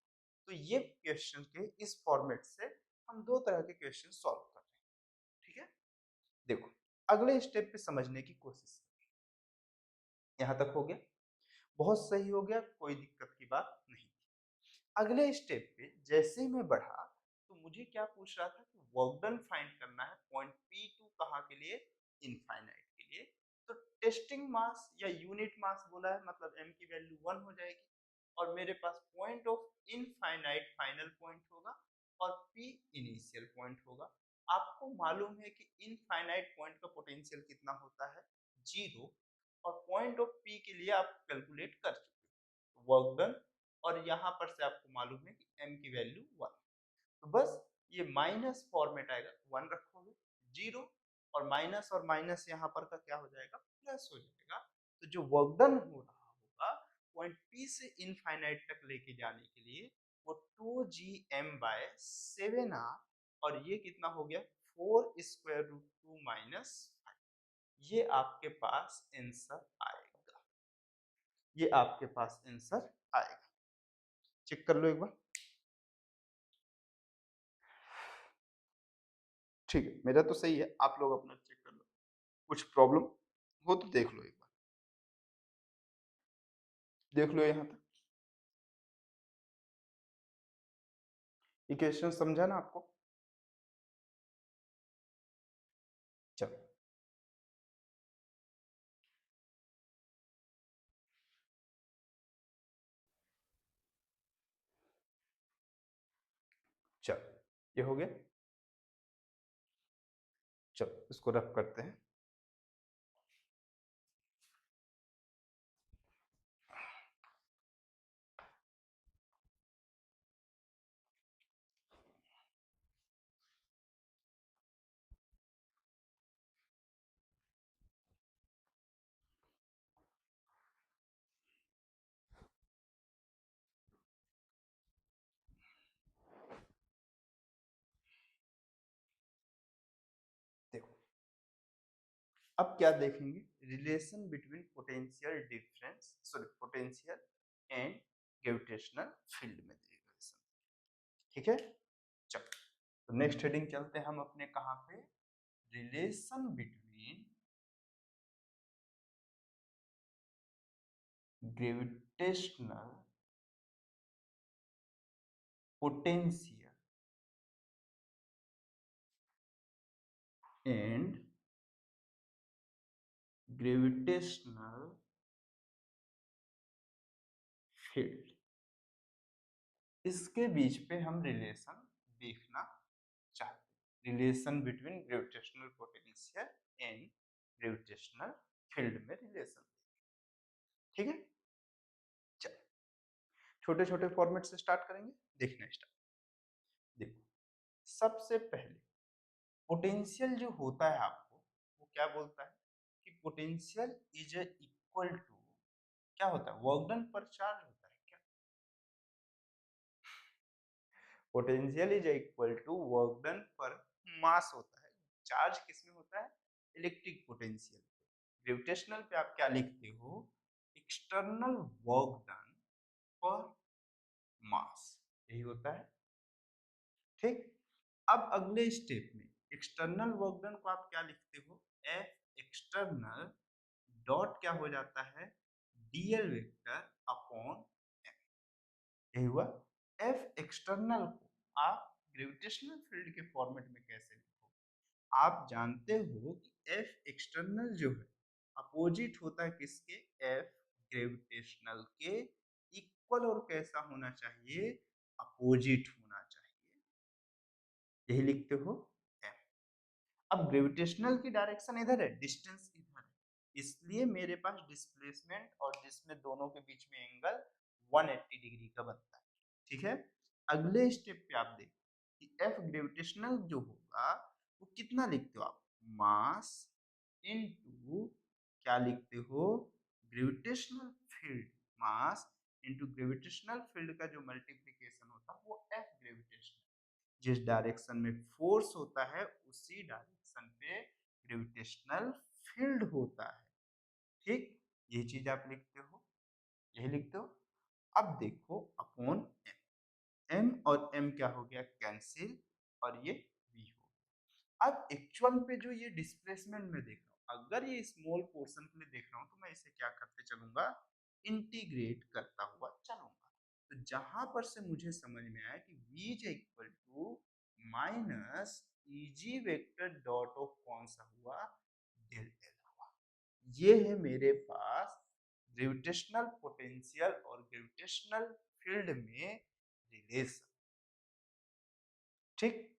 Speaker 1: तो ये क्वेश्चन के इस फॉर्मेट से हम दो तरह के क्वेश्चन सॉल्व कर रहे हैं। ठीक है, देखो अगले स्टेप पे समझने की कोशिश करें। यहाँ तक हो गया, बहुत सही हो गया, कोई दिक्कत की बात नहीं। अगले स्टेप पे जैसे ही मैं बढ़ा, तो मुझे क्या पूछ रहा था कि वर्क डन फाइंड करना है पॉइंट P2 कहाँ के लिए, इनफाइनाइट के लिए। तो टेस्टिंग मास या यूनिट मास बोला है, मतलब m की वैल्यू 1 हो जाएगी, और मेरे पास point of infinite final point होगा, और P इनिशियल पॉइंट होगा। आपको मालूम है कि इनफाइनाइट पॉइंट का पोटेंशियल कितना होता है, जीरो, और पॉइंट ऑफ P के लिए आप कैलकुलेट कर चुके हो वर्क डन, और यहाँ पर से आपको मालूम है कि m की वैल्यू 1, तो बस ये माइनस फॉर्मेट आएगा, 1 रखोगे, जीरो, और माइनस यहाँ पर का क्या हो जाएगा, प्लस हो जाएगा। तो जो वर्क डन हो रहा होगा पॉइंट P से इनफाइनाइट तक लेके जाने के लिए, वो 2gm/7r, और ये कितना हो गया 4 स्क्वायर रूट 2 माइनस 5। ये आपके पास आंसर आएगा, ये आपके पास आंसर आएगा। चेक कर लो एक बार। ठीक है, मेरा तो सही है, आप लोग अपना चेक कर लो, कुछ प्रॉब्लम हो तो देख लो एक बार, देख लो यहाँ तक। इक्वेशन समझा ना आपको, चलो चलो, ये हो गया, चलो इसको रफ करते हैं। अब क्या देखेंगे, relation between potential and gravitational field में रिलेशन। ठीक है, चलो तो नेक्स्ट हेडिंग चलते हैं हम अपने कहाँ पे, relation between gravitational potential and gravitational field, इसके बीच पे हम रिलेशन देखना चाहते हैं, relation between gravitational potential and gravitational field में रिलेशन। ठीक है, चलो छोटे छोटे फॉर्मेट से स्टार्ट करेंगे, देखना स्टार्ट। देखो, सबसे पहले पोटेंशियल जो होता है आपको वो क्या बोलता है कि पोटेंशियल इज इक्वल टू, क्या होता है, वर्क डन पर चार्ज होता है क्या, potential is equal to work done पर मास होता है। चार्ज किसमें होता है, इलेक्ट्रिक पोटेंशियल। ग्रेविटेशनल पे आप क्या लिखते हो, एक्सटर्नल वर्क डन पर मास, यही होता है। ठीक, अब अगले स्टेप में एक्सटर्नल वर्क डन को आप क्या लिखते हो, एफ एक्सटर्नल डॉट क्या हो जाता है, डीएल वेक्टर अपॉन एम, यही हुआ। एफ एक्सटर्नल को आप ग्रेविटेशनल फील्ड के फॉर्मेट में कैसे लिखो, आप जानते हो कि एफ एक्सटर्नल जो है अपोजिट होता है किसके, एफ ग्रेविटेशनल के, इक्वल और कैसा होना चाहिए, अपोजिट होना चाहिए, यही लिखते हो एफ। अब ग्रेविटेशनल की डायरेक्शन इधर है, डिस्टेंस इधर है, इसलिए मेरे पास डिस्प्लेसमेंट और जिसमें दोनों के बीच में एंगल 180 डिग्री का बनता है। ठीक है, अगले स्टेप पे आप देखो कि एफ ग्रेविटेशनल जो होगा वो कितना लिखते हो आप, मास इनटू क्या लिखते हो, gravitational field, mass into gravitational field का जो मल्टीप्लिकेशन होता है वो एफ ग्रेविटेशनल, जिस डायरेक्शन में फोर्स होता है उसी डायरेक्शन पे ग्रेविटेशनल फील्ड होता है। ठीक, ये चीज आप लिखते हो, यही लिखते हो। अब देखो अपॉन एम, एम और एम क्या हो गया, कैंसिल, और ये वी हो गया। अब एक्चुअल पे जो ये डिस्प्लेसमेंट में देख रहा हूँ, अगर ये स्मॉल पोर्शन के लिए देख रहा हूँ तो मैं इसे क्या करते चलूंगा, इंटीग्रेट करता हुआ चलूंगा। तो जहां पर से मुझे समझ में आया कि v is equal to minus EG vector dot of कौन सा हुआ, डेल एल हुआ। ये है मेरे पास ग्रेविटेशनल पोटेंशियल और ग्रेविटेशनल फील्ड में रिलेशन। ठीक,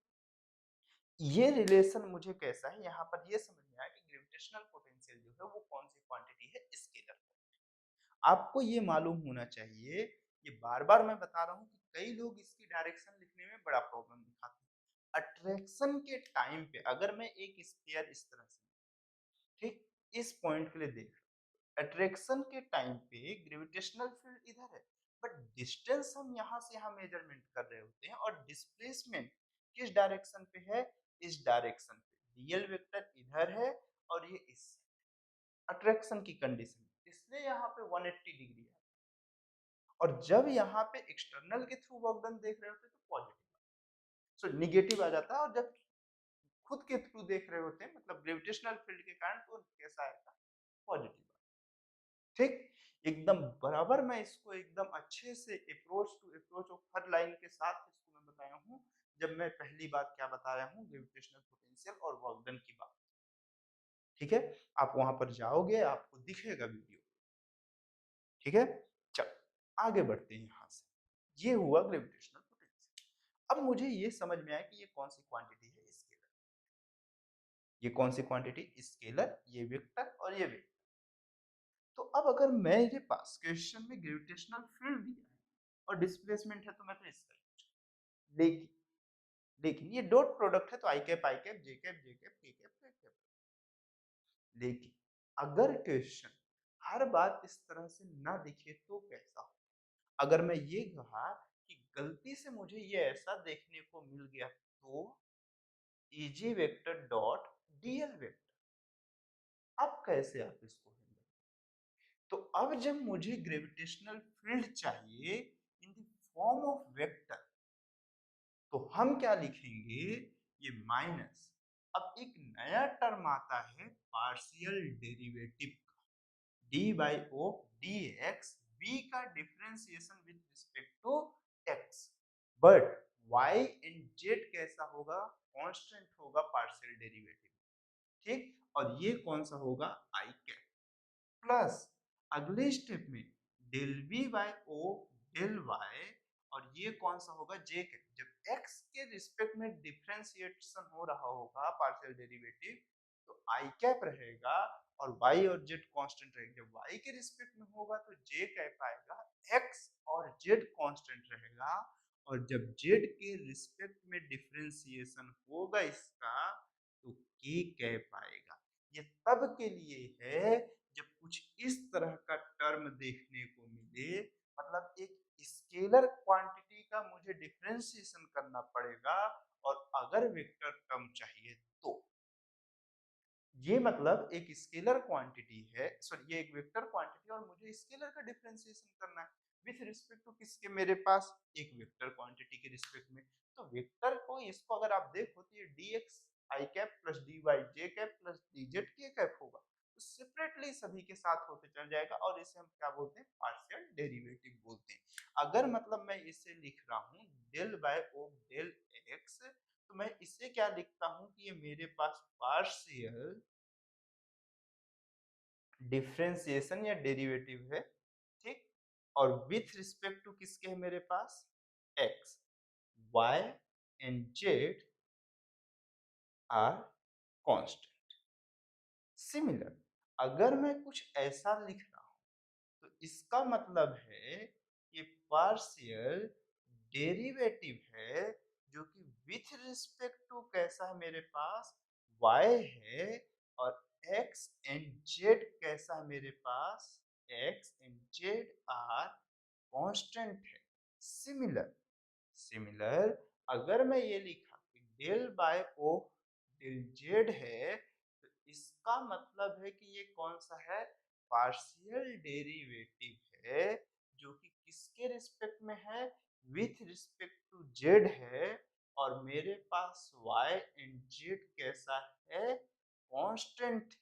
Speaker 1: ये रिलेशन मुझे कैसा है, यहाँ पर ये समझ में आया कि ग्रेविटेशनल पोटेंशियल जो है वो कौन सी क्वांटिटी है, स्केलर। आपको ये मालूम होना चाहिए, ये बार बार मैं बता रहा हूँ कि कई लोग इसकी डायरेक्शन लिखने में बड़ा प्रॉब्लम दिखाते हैं। अट्रैक्शन के टाइम पे अगर मैं एक स्फीयर इस तरह से, ठीक, इस पॉइंट के लिए देख, अट्रैक्शन के टाइम पे ग्रेविटेशनल फील्ड इधर है, बट डिस्टेंस हम यहाँ से यहाँ मेजरमेंट कर रहे होते हैं, और डिस्प्लेसमेंट किस डायरेक्शन पे है, इस डायरेक्शन पे, डीएल वेक्टर इधर है और ये इस अट्रैक्शन की कंडीशन, इसलिए यहाँ पे 180 डिग्री है। और जब यहाँ पे एक्सटर्नल के थ्रू वर्क डन देख रहे होते हैं तो पॉजिटिव, सो निगेटिव आ जाता है, और जब खुद के थ्रू देख रहे होते हैं मतलब ग्रेविटेशनल फील्ड के कारण तो कैसा आएगा, पॉजिटिव। ठीक, एकदम बराबर मैं इसको एकदम अच्छे से अप्रोच टू अप्रोच ऑफ हर लाइन के साथ इसको मैं बताया हूँ, जब मैं पहली बात क्या बताया हूँ, ग्रेविटेशनल पोटेंशियल और वर्क डन की बात। ठीक है, आप वहां पर जाओगे आपको दिखेगा वीडियो। ठीक है, चलो आगे बढ़ते हैं यहाँ से, ये हुआ ग्रेविटेशनल पोटेंशियल। अब मुझे ये समझ में आया कि ये कौन सी क्वांटिटी है, स्केलर, ये कौन सी क्वांटिटी, स्केलर, ये वेक्टर और ये वेक्टर। तो अब अगर मेरे पास क्वेश्चन में ग्रेविटेशनल फील्ड दिया है और डिस्प्लेसमेंट है तो मैं तो इसका यूज, लेकिन लेकिन ये डॉट प्रोडक्ट है तो आई कैप जे कैप के कैप, लेकिन अगर क्वेश्चन हर बात इस तरह से ना दिखे तो कैसा हो, अगर मैं ये कहा कि गलती से मुझे ये ऐसा देखने को मिल गया तो easy vector dot DL vector, अब कैसे आप इसको हैंडल, तो अब जब मुझे ग्रेविटेशनल फील्ड चाहिए in the form of vector, तो हम क्या लिखेंगे, ये माइनस, अब एक नया टर्म आता है पार्शियल डेरिवेटिव का, D by O D X, B का differentiation with respect to X, but Y and Z कैसा होगा, कांस्टेंट होगा पार्शियल डेरिवेटिव, ठीक, और ये कौन सा होगा, आई कैप, प्लस अगले स्टेप में del B by O del Y, और ये कौन सा होगा, जे कैप, जब एक्स के रिस्पेक्ट में डिफरेंशिएशन हो रहा होगा पार्शियल डेरिवेटिव, तो आई कैप रहेगा और y और z कांस्टेंट रहेगा, जब y के रिस्पेक्ट में होगा तो j कैप आएगा, x और z कांस्टेंट रहेगा, और जब z के रिस्पेक्ट में डिफरेंशिएशन होगा इसका, तो k कैप आएगा। ये तब के लिए है जब कुछ इस तरह का टर्म देखने को मिले, मतलब एक स्केलर क्वांटिटी का मुझे डिफरेंशिएशन करना पड़ेगा और अगर वेक्टर टर्म चाहिए तो, ये मतलब एक स्केलर क्वांटिटी है, सॉरी ये एक वेक्टर क्वांटिटी और मुझे स्केलर का डिफरेंशिएशन करना है विथ रिस्पेक्ट टू किसके, मेरे पास एक वेक्टर क्वांटिटी के रिस्पेक्ट में, तो वेक्टर को इसको अगर आप देखो तो ये dx i cap plus dy j cap plus dz k cap होगा, तो सेपरेटली सभी के साथ होते चल जाएगा और इसे हम क्या बोलते हैं, पार्शियल डेरिवेटिव बोलते हैं। अगर मतलब मैं इसे लिख रहा हूँ del by O del x, तो मैं इसे क्या लिखता हूँ कि ये मेरे पास पार्शियल डिफरेंशिएशन या डेरिवेटिव है, ठीक, और विथ रिस्पेक्ट टू किसके है मेरे पास, x, y and z are constant. Similar, अगर मैं कुछ ऐसा लिख रहा हूं तो इसका मतलब है ये पार्शियल डेरिवेटिव है जो कि विथ रिस्पेक्ट टू कैसा है मेरे पास, y है, और x एंड z कैसा है मेरे पास, x and z are constant है। सिमिलर, सिमिलर, अगर मैं ये लिखा कि del by O del Z है, तो इसका मतलब है कि ये कौन सा है, पार्शियल डेरिवेटिव है जो कि किसके रिस्पेक्ट में है, विथ रिस्पेक्ट टू जेड है, और मेरे पास y एंड z कैसा है, कांस्टेंट है।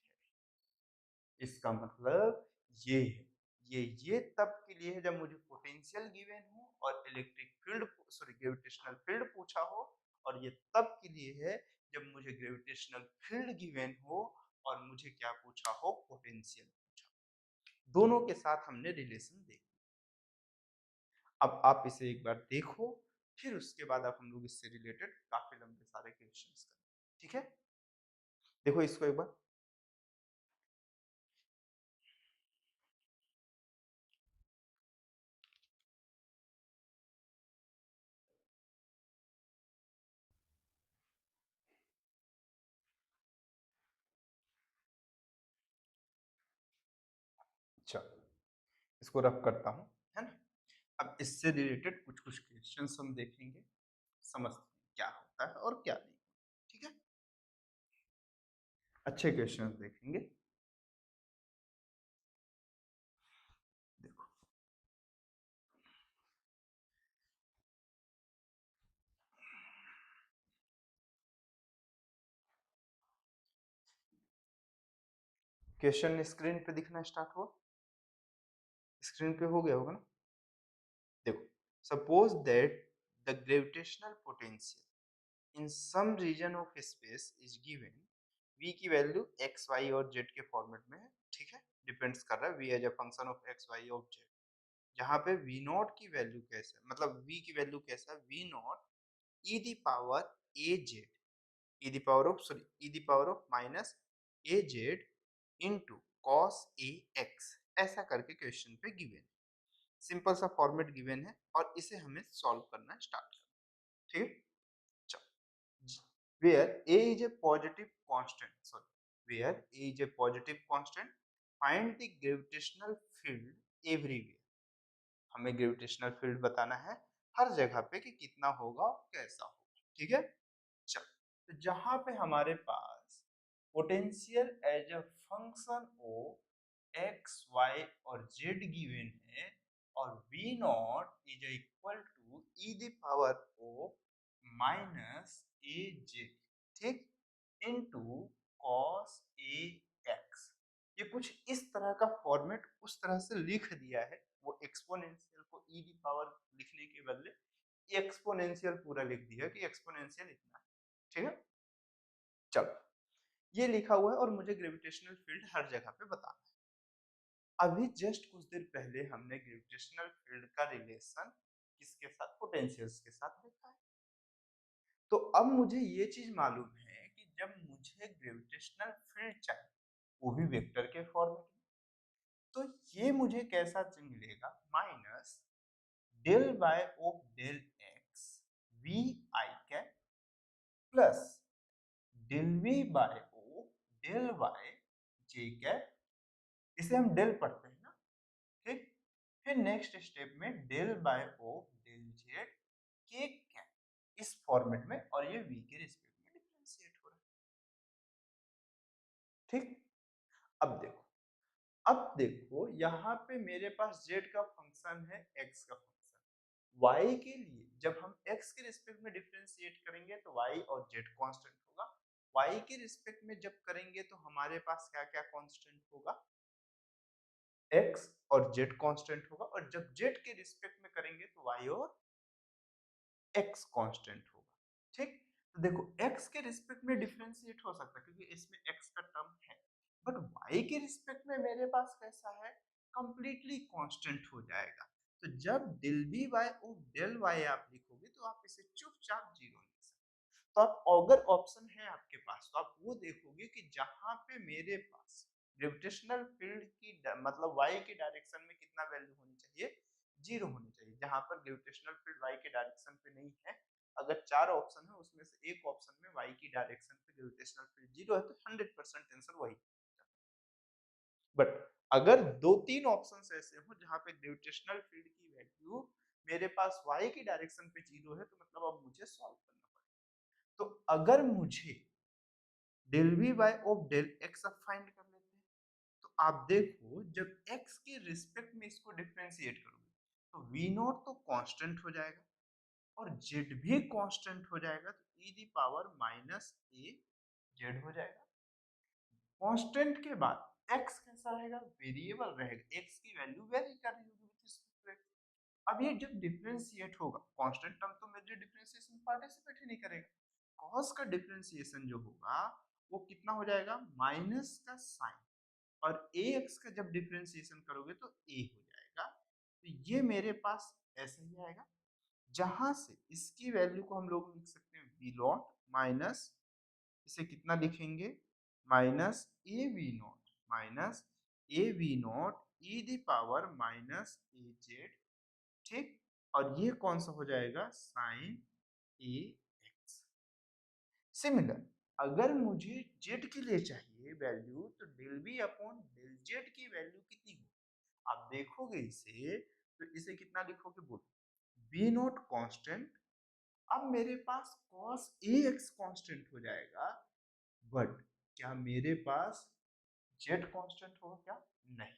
Speaker 1: इसका मतलब ये है, ये तब के लिए है जब मुझे पोटेंशियल गिवन हो और electric field, sorry gravitational field पूछा हो, और ये तब के लिए है जब मुझे ग्रेविटेशनल फील्ड गिवन हो और मुझे क्या पूछा हो, पोटेंशियल पूछा। दोनों के साथ हमने रिलेशन देखा। अब आप इसे एक बार देखो, फिर उसके बाद आप हम लोग इससे रिलेटेड काफी लंबे सारे क्वेश्चंस करें, ठीक है। देखो इसको एक बार, चलो इसको रब करता हूँ, है ना। अब इससे रिलेटेड कुछ कुछ क्वेश्चंस हम देखेंगे, समझते हैं क्या होता है और क्या नहीं, ठीक है। अच्छे क्वेश्चंस देखेंगे। देखो क्वेश्चन स्क्रीन पे दिखना स्टार्ट हुआ, स्क्रीन पे हो गया होगा ना। देखो, suppose that the gravitational potential in some region of space is given, v की वैल्यू x y और z के फॉर्मेट में है, ठीक है, डिपेंड्स कर रहा है v as a function of x y of z, जहाँ पे v नॉट की वैल्यू कैसा है, मतलब v की वैल्यू कैसा है, v not e the power a z, e the power of, sorry e the power of minus a z into cos a x, ऐसा करके क्वेश्चन पे गिवन है, सिंपल सा फॉर्मेट गिवन है और इसे हमें सॉल्व करना स्टार्ट करना, ठीक है। where a is a positive constant, sorry, where a is a positive constant, find the gravitational field everywhere, हमें ग्रेविटेशनल फील्ड बताना है हर जगह पे कि कितना होगा और कैसा होगा, ठीक है। चलो, तो जहां पे हमारे पास potential as a function of X Y और जेड गिवन है और V not is equal to E the power of minus A Z, ठीक, इनटू कॉस ए एक्स। ये कुछ इस तरह का फॉर्मेट उस तरह से लिख दिया है, वो एक्सपोनेंशियल को ई दी पावर लिखने के बदले एक्सपोनेंशियल पूरा लिख दिया कि एक्सपोनेंशियल इतना है, ठीक है। चलो, ये लिखा हुआ है और मुझे ग्रेविटेशनल फील्ड हर जगह पे बताना है। अभी जस्ट कुछ देर पहले हमने ग्रेविटेशनल फील्ड का रिलेशन किसके साथ, पोटेंशियल्स के साथ देखा है। तो अब मुझे ये चीज मालूम है कि जब मुझे ग्रेविटेशनल फील्ड चाहिए, वो भी वेक्टर के फॉर्म में, तो ये मुझे कैसा मिलेगा, minus del by of del X V I cap plus del V by of del Y J cap, इसे हम डेल पढ़ते हैं ना, ठीक। फिर नेक्स्ट स्टेप में del by of del Z के कैप इस फॉर्मेट में, और ये वी के रिस्पेक्ट में डिफरेंशिएट हो रहा है, ठीक। अब देखो यहाँ पे मेरे पास z का फंक्शन है, x का फंक्शन y के लिए। जब हम x के रिस्पेक्ट में डिफरेंशिएट करेंगे तो y और z कांस्टेंट होगा, y के रिस्पेक्ट में जब करेंगे तो हमारे पास क्या क्या कांस्टेंट होगा, x और z कांस्टेंट होगा, और जब z के रिस्पेक्ट में करेंगे तो y और x कांस्टेंट होगा, ठीक। तो देखो x के रिस्पेक्ट में डिफरेंशिएट हो सकता है क्योंकि इसमें x का टर्म है, बट y के रिस्पेक्ट में मेरे पास कैसा है, कंप्लीटली कांस्टेंट हो जाएगा। तो जब del B by of del Y आप लिखोगे तो आप इसे चुपचाप जीरो लिख सकते। तो आप अगर ऑप्शन है आपके पास तो आप वो देखोगे कि जहां पे मेरे पास ग्रेविटेशनल फील्ड की मतलब y के डायरेक्शन में कितना वैल्यू होनी चाहिए, जीरो होनी चाहिए। जहां पर ग्रेविटेशनल फील्ड y के डायरेक्शन पे नहीं है, अगर चार ऑप्शन है उसमें से एक ऑप्शन में y की डायरेक्शन पे ग्रेविटेशनल फील्ड जीरो है तो 100% आंसर वही। बट अगर दो तीन ऑप्शन ऐसे हो जहां पे ग्रेविटेशनल फील्ड की वैल्यू मेरे पास y की डायरेक्शन पे जीरो है, तो मतलब अब मुझे सॉल्व करना पड़ेगा। तो अगर मुझे del v by of del x अब फाइंड कर लेते हैं, तो आप देखो जब x के रिस्पेक्ट में इसको डिफरेंशिएट करोगे तो v नॉट तो कांस्टेंट हो जाएगा और z भी कांस्टेंट हो जाएगा, तो e the power minus a z हो जाएगा। कांस्टेंट के बाद x कैसा रहेगा, वेरिएबल रहेगा, x की वैल्यू वेरी कर रही होगी विद रिस्पेक्ट टू x। अब ये जब डिफरेंशिएट होगा, कांस्टेंट टर्म तो मेरे डिफरेंशिएशन पार्टिसिपेट ही नहीं करेगा, cos का डिफरेंशिएशन जो होगा वो कितना हो जाएगा, माइनस का साइन, और ax का जब डिफरेंशिएशन करोगे तो a हो जाएगा। तो ये मेरे पास ऐसे ही आएगा, जहां से इसकी वैल्यू को हम लोग लिख सकते हैं v नॉट माइनस, इसे कितना लिखेंगे, minus A V not minus A V not E the power minus A Z, ठीक। और ये कौन सा हो जाएगा, साइन ए एक्स। सिमिलर अगर मुझे जेड के लिए चाहिए वैल्यू, तो del B upon del Z की वैल्यू कितनी हो, आप देखोगे इसे तो इसे कितना लिखोगे, बोलो बी नॉट कांस्टेंट। अब मेरे पास cos ए एक्स कांस्टेंट हो जाएगा, बट क्या मेरे पास जेड कांस्टेंट होगा क्या, नहीं।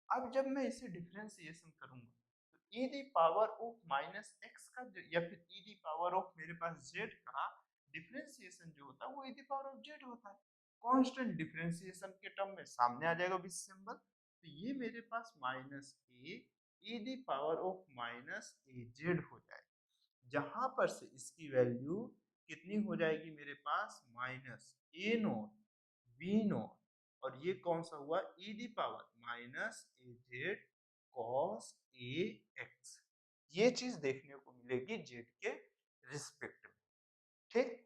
Speaker 1: अब जब मैं इसे डिफरेंशिएशन करूंगा तो e the power of minus x का या फिर e दी पावर ऑफ मेरे पास z का डिफरेंशिएशन जो होता है वो e the power of z होता है। कांस्टेंट डिफरेंशिएशन के टर्म में सामने आ जाएगा विथ सिंबल, तो ये मेरे पास minus A e the power of minus A Z हो जाएगा, जहां पर से इसकी वैल्यू कितनी हो जाएगी मेरे पास, minus A not V not, और ये कौन सा हुआ, e the power minus A Z cos A X. ये चीज देखने को मिलेगी जेड के रिस्पेक्ट में, ठीक।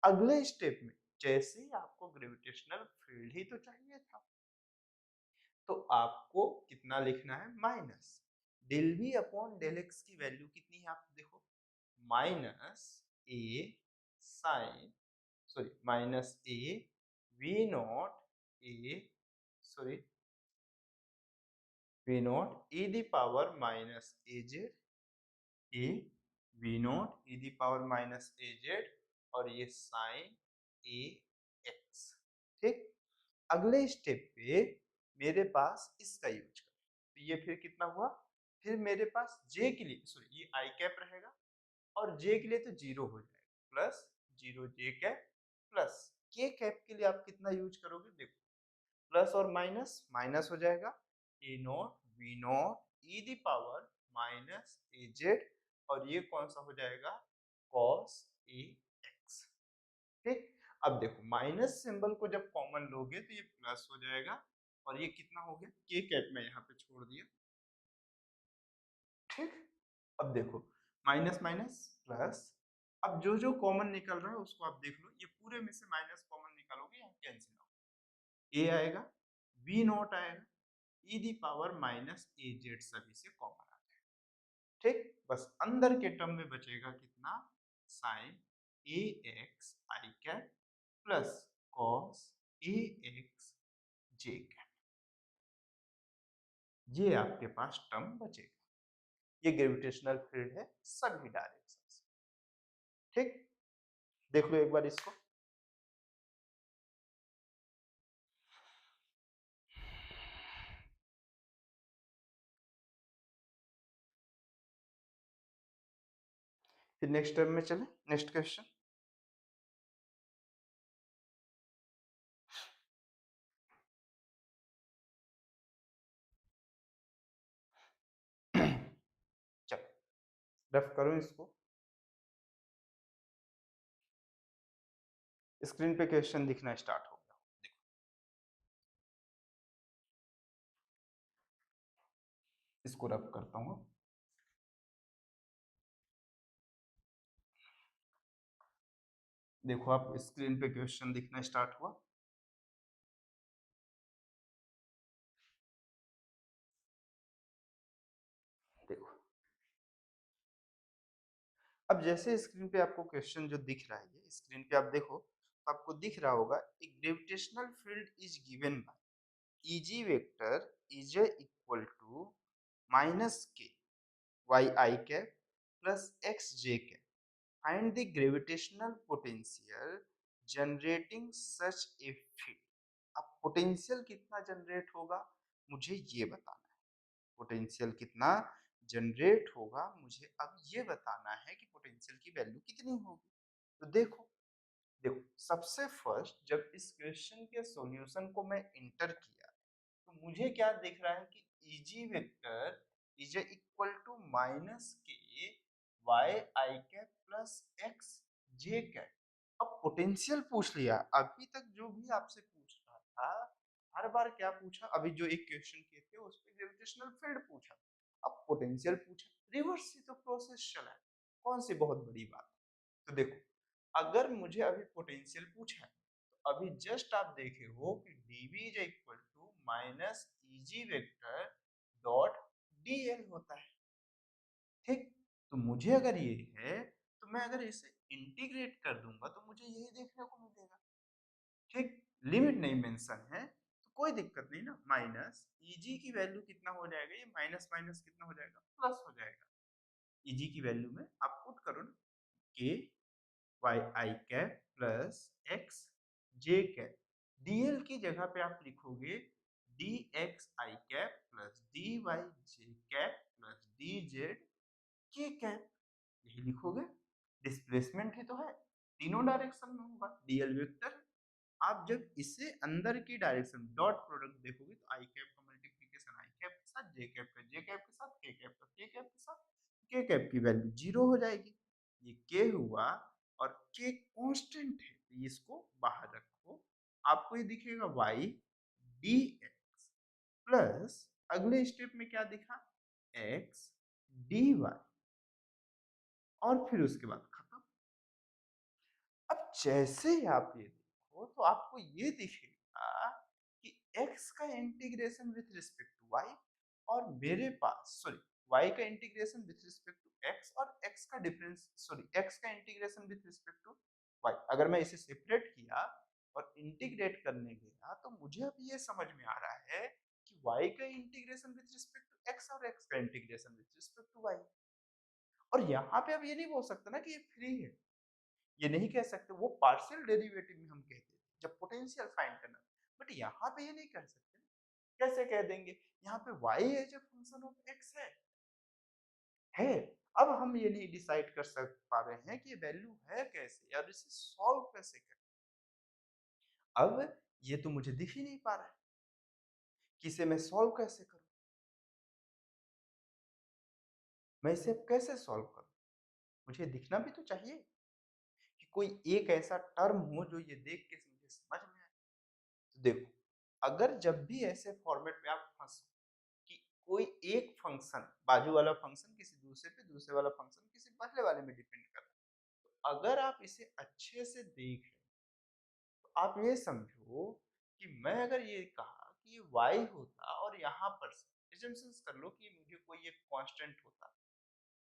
Speaker 1: अगले स्टेप में जैसे ही आपको ग्रेविटेशनल फील्ड ही तो चाहिए था, तो आपको कितना लिखना है, minus del V upon del X की वैल्यू कितनी है, आप देखो minus A sine, sorry minus A V not A, sorry V not E the power minus A Z, A V not E the power minus A Z, और ये sign ए x. ठीक। अगले step पे मेरे पास इसका यूज करो, तो ये फिर कितना हुआ, फिर मेरे पास जे के लिए सॉरी ये आई कैप रहेगा और जे के लिए तो जीरो हो जाएगा प्लस जीरो जे कैप प्लस के कैप के लिए आप कितना यूज करोगे, देखो प्लस और माइनस माइनस हो जाएगा, A not V not E the power minus A Z और ये कौन सा हो जाएगा कॉस ए एक्स। ठीक। अब देखो माइनस सिंबल को जब कॉमन लोगे तो ये प्लस हो जाएगा और ये कितना हो गया के कैप में यहाँ पे छोड़ दिया। ठीक। अब देखो माइनस माइनस प्लस, अब जो जो कॉमन निकल रहा है उसको आप देख लो, ये पूरे में से माइनस कॉमन निकालोगे यहाँ कैंसिल होगा, ए आएगा वी नॉट आएगा E the power minus A Z सभी से कॉमन आ जाएगा। ठीक। बस अंदर के टर्म में बचेगा कितना sign A x I cap plus cos A x J cap, ये आपके पास टर्म बचेगा। ये ग्रेविटेशनल फील्ड है सभी डायरेक्शन। ठीक। देख लो एक बार इसको, फिर नेक्स्ट टर्म में चले, नेक्स्ट क्वेश्चन। चलो रफ करो इसको, स्क्रीन पे क्वेश्चन दिखना स्टार्ट हो गया, देखो इसको रफ करता हूँ। देखो आप स्क्रीन पे क्वेश्चन दिखना स्टार्ट हुआ। देखो अब जैसे स्क्रीन पे आपको क्वेश्चन जो दिख रहा है, ये स्क्रीन पे आप देखो तो आपको दिख रहा होगा एक gravitational field is given by E G vector is equal to minus K Y I cap plus X J cap, find the gravitational potential generating such a field. अब पोटेंशियल कितना जनरेट होगा मुझे ये बताना है, पोटेंशियल कितना जनरेट होगा मुझे अब ये बताना है कि पोटेंशियल की वैल्यू कितनी होगी। तो देखो देखो सबसे फर्स्ट जब इस क्वेश्चन के सॉल्यूशन को मैं इंटर किया तो मुझे क्या दिख रहा है कि EG vector is equal to minus K Y I cap plus X J cap. अब पोटेंशियल पूछ लिया, अभी तक जो भी आपसे पूछ रहा था हर बार क्या पूछा, अभी जो एक क्वेश्चन किए थे उस पर ग्रेविटेशनल फील्ड पूछा, अब पोटेंशियल पूछा, रिवर्स से तो प्रोसेस चला है, कौन सी बहुत बड़ी बात। तो देखो अगर मुझे अभी पोटेंशियल पूछा है तो अभी जस्ट आप देखे हो कि dv is equal to minus EG vector dot dl होता है। ठीक। तो मुझे अगर ये है तो मैं अगर इसे इंटीग्रेट कर दूंगा तो मुझे यही देखने को मिलेगा। ठीक। लिमिट नहीं मेंशन है तो कोई दिक्कत नहीं ना, माइनस ईजी की वैल्यू कितना हो जाएगा, ये माइनस माइनस कितना हो जाएगा प्लस हो जाएगा। ईजी की वैल्यू में आप पुट करो ना के Y I cap plus X J cap, DL की जगह पे आप लिखोगे डी एक्स आई cap plus D Y J cap plus D Z के कैप, यही लिखोगे। डिस्प्लेसमेंट ही तो है, तीनों डायरेक्शन में होगा, डीएल वेक्टर। आप जब इसे अंदर की डायरेक्शन डॉट प्रोडक्ट देखोगे तो आई कैप का मल्टीप्लीकेशन आई कैप के साथ, जे कैप का जे कैप के साथ, के कैप का के कैप के साथ, के कैप की वैल्यू जीरो हो जाएगी। ये के हुआ और के कांस्टेंट है तो इसको बाहर रखो, आपको ये दिखेगा वाई डी एक्स प्लस अगले स्टेप में क्या दिखा एक्स डी वाई और फिर उसके बाद खत्म। अब जैसे ही आप ये देखो तो आपको ये दिखेगा कि x का integration with respect to y और मेरे पास सॉरी y का integration with respect to x और x का डिफरेंस सॉरी x का integration with respect to y, अगर मैं इसे सेपरेट किया और इंटीग्रेट करने गया तो मुझे अब ये समझ में आ रहा है कि y का integration with respect to x और x का integration with respect to y। और यहाँ पे अब ये नहीं बोल सकता ना कि ये फ्री है, ये नहीं कह सकते, वो पार्शियल डेरिवेटिव में हम कहते थे जब पोटेंशियल फाइंड करना। बट यहाँ पे ये नहीं कर सकते। कैसे कह देंगे? यहाँ पे y as a function of x है। अब हम ये नहीं डिसाइड कर सक पा रहे हैं कि वैल्यू है कैसे और इसे सॉल्व कैसे करें। अब ये तो मुझे दिख ही नहीं पा रहा है कि इसे मैं सॉल्व कैसे करूं। मैं इसे अब कैसे सॉल्व करूं? मुझे दिखना भी तो चाहिए कि कोई एक ऐसा टर्म हो जो ये देख के मुझे समझ में आए। तो देखो, अगर जब भी ऐसे फॉर्मेट में आप फंसो कि कोई एक फंक्शन, बाजू वाला फंक्शन किसी दूसरे पे, दूसरे वाला फंक्शन किसी पहले वाले में डिपेंड कर रहा है, तो अगर आप इसे अच्छे से देख रहे हैं, तो आप ये समझो कि मैं अगर ये कहा कि ये y होता और यहाँ पर से assumptions कर लो कि मुझे कोई एक कांस्टेंट होता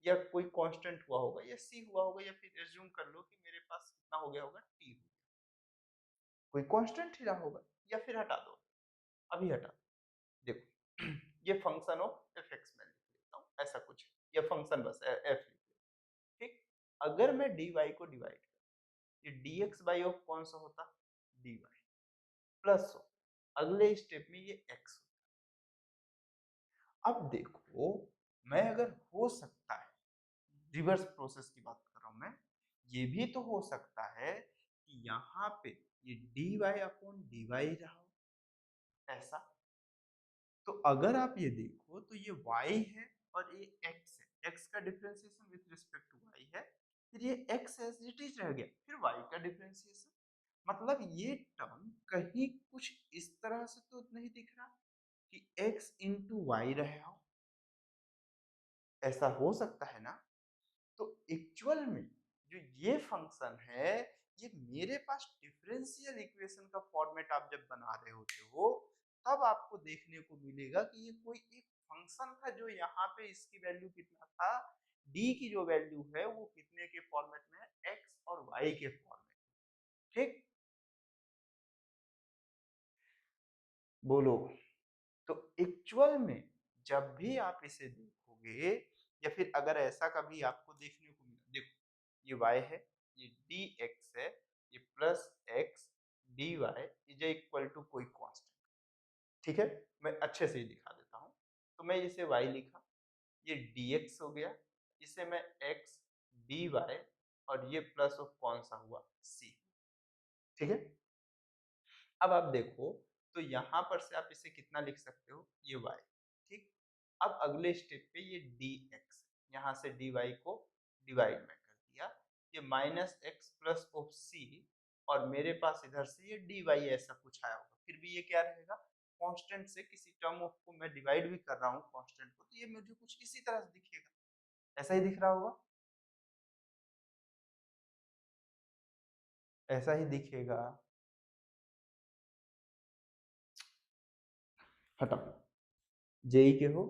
Speaker 1: या कोई कांस्टेंट हुआ होगा या c हुआ होगा, या फिर एज्यूम कर लो कि मेरे पास कितना हो गया होगा, t हो गया, कोई कांस्टेंट ही रहा होगा, या फिर हटा दो, अभी हटा दो। देखो ये फंक्शन ऑफ एफ एक्स में लिख लेता हूँ, ऐसा कुछ ये फंक्शन बस एफ लिख लेता हूँ, ठीक। अगर मैं dy को डिवाइड कर, ये dx बाई ऑफ कौन सा होता, dy प्लस अगले स्टेप में ये x। अब देखो, मैं अगर हो सकता है, रिवर्स प्रोसेस की बात कर रहा हूं मैं, ये भी तो हो सकता है कि यहाँ पे ये dy अपॉन dy रहा हो, ऐसा। तो अगर आप ये देखो तो ये y है और ये x है, x का differentiation with respect to y है, फिर ये x एज इट इज रह गया, फिर y का डिफरेंशिएशन। मतलब ये टर्म कहीं कुछ इस तरह से तो नहीं दिख रहा कि x इंटू वाई रहे हो, ऐसा हो सकता है ना? तो एक्चुअल में जो ये फंक्शन है, ये मेरे पास डिफरेंशियल इक्वेशन का फॉर्मेट आप जब बना रहे होते हो, तब आपको देखने को मिलेगा कि ये कोई एक फंक्शन था जो यहाँ पे इसकी वैल्यू कितना था, डी की जो वैल्यू है वो कितने के फॉर्मेट में है, एक्स और वाई के फॉर्मेट, ठीक। बोलो, तो एक्चुअल में जब भी आप इसे देखोगे, या फिर अगर ऐसा कभी आपको देखने को मिला, देखो ये y है, ये dx है, ये plus x dy is equal to कोई कांस्टेंट, ठीक है। मैं अच्छे से ही दिखा देता हूँ। तो मैं इसे y लिखा, ये dx हो गया, इसे मैं x dy और ये प्लस ऑफ कौन सा हुआ, c, ठीक है। अब आप देखो, तो यहाँ पर से आप इसे कितना लिख सकते हो, ये y, ठीक। अब अगले स्टेप पे ये dx, यहाँ से dy को डिवाइड में कर दिया, ये minus x plus of c, और मेरे पास इधर से ये dy ऐसा कुछ आया होगा, फिर भी ये क्या रहेगा, कांस्टेंट से किसी टर्म ऑफ को मैं डिवाइड भी कर रहा हूँ कांस्टेंट को, तो ये मुझे कुछ इसी तरह से दिखेगा, ऐसा ही दिख रहा होगा, ऐसा ही दिखेगा। हटाओ, जेई के हो,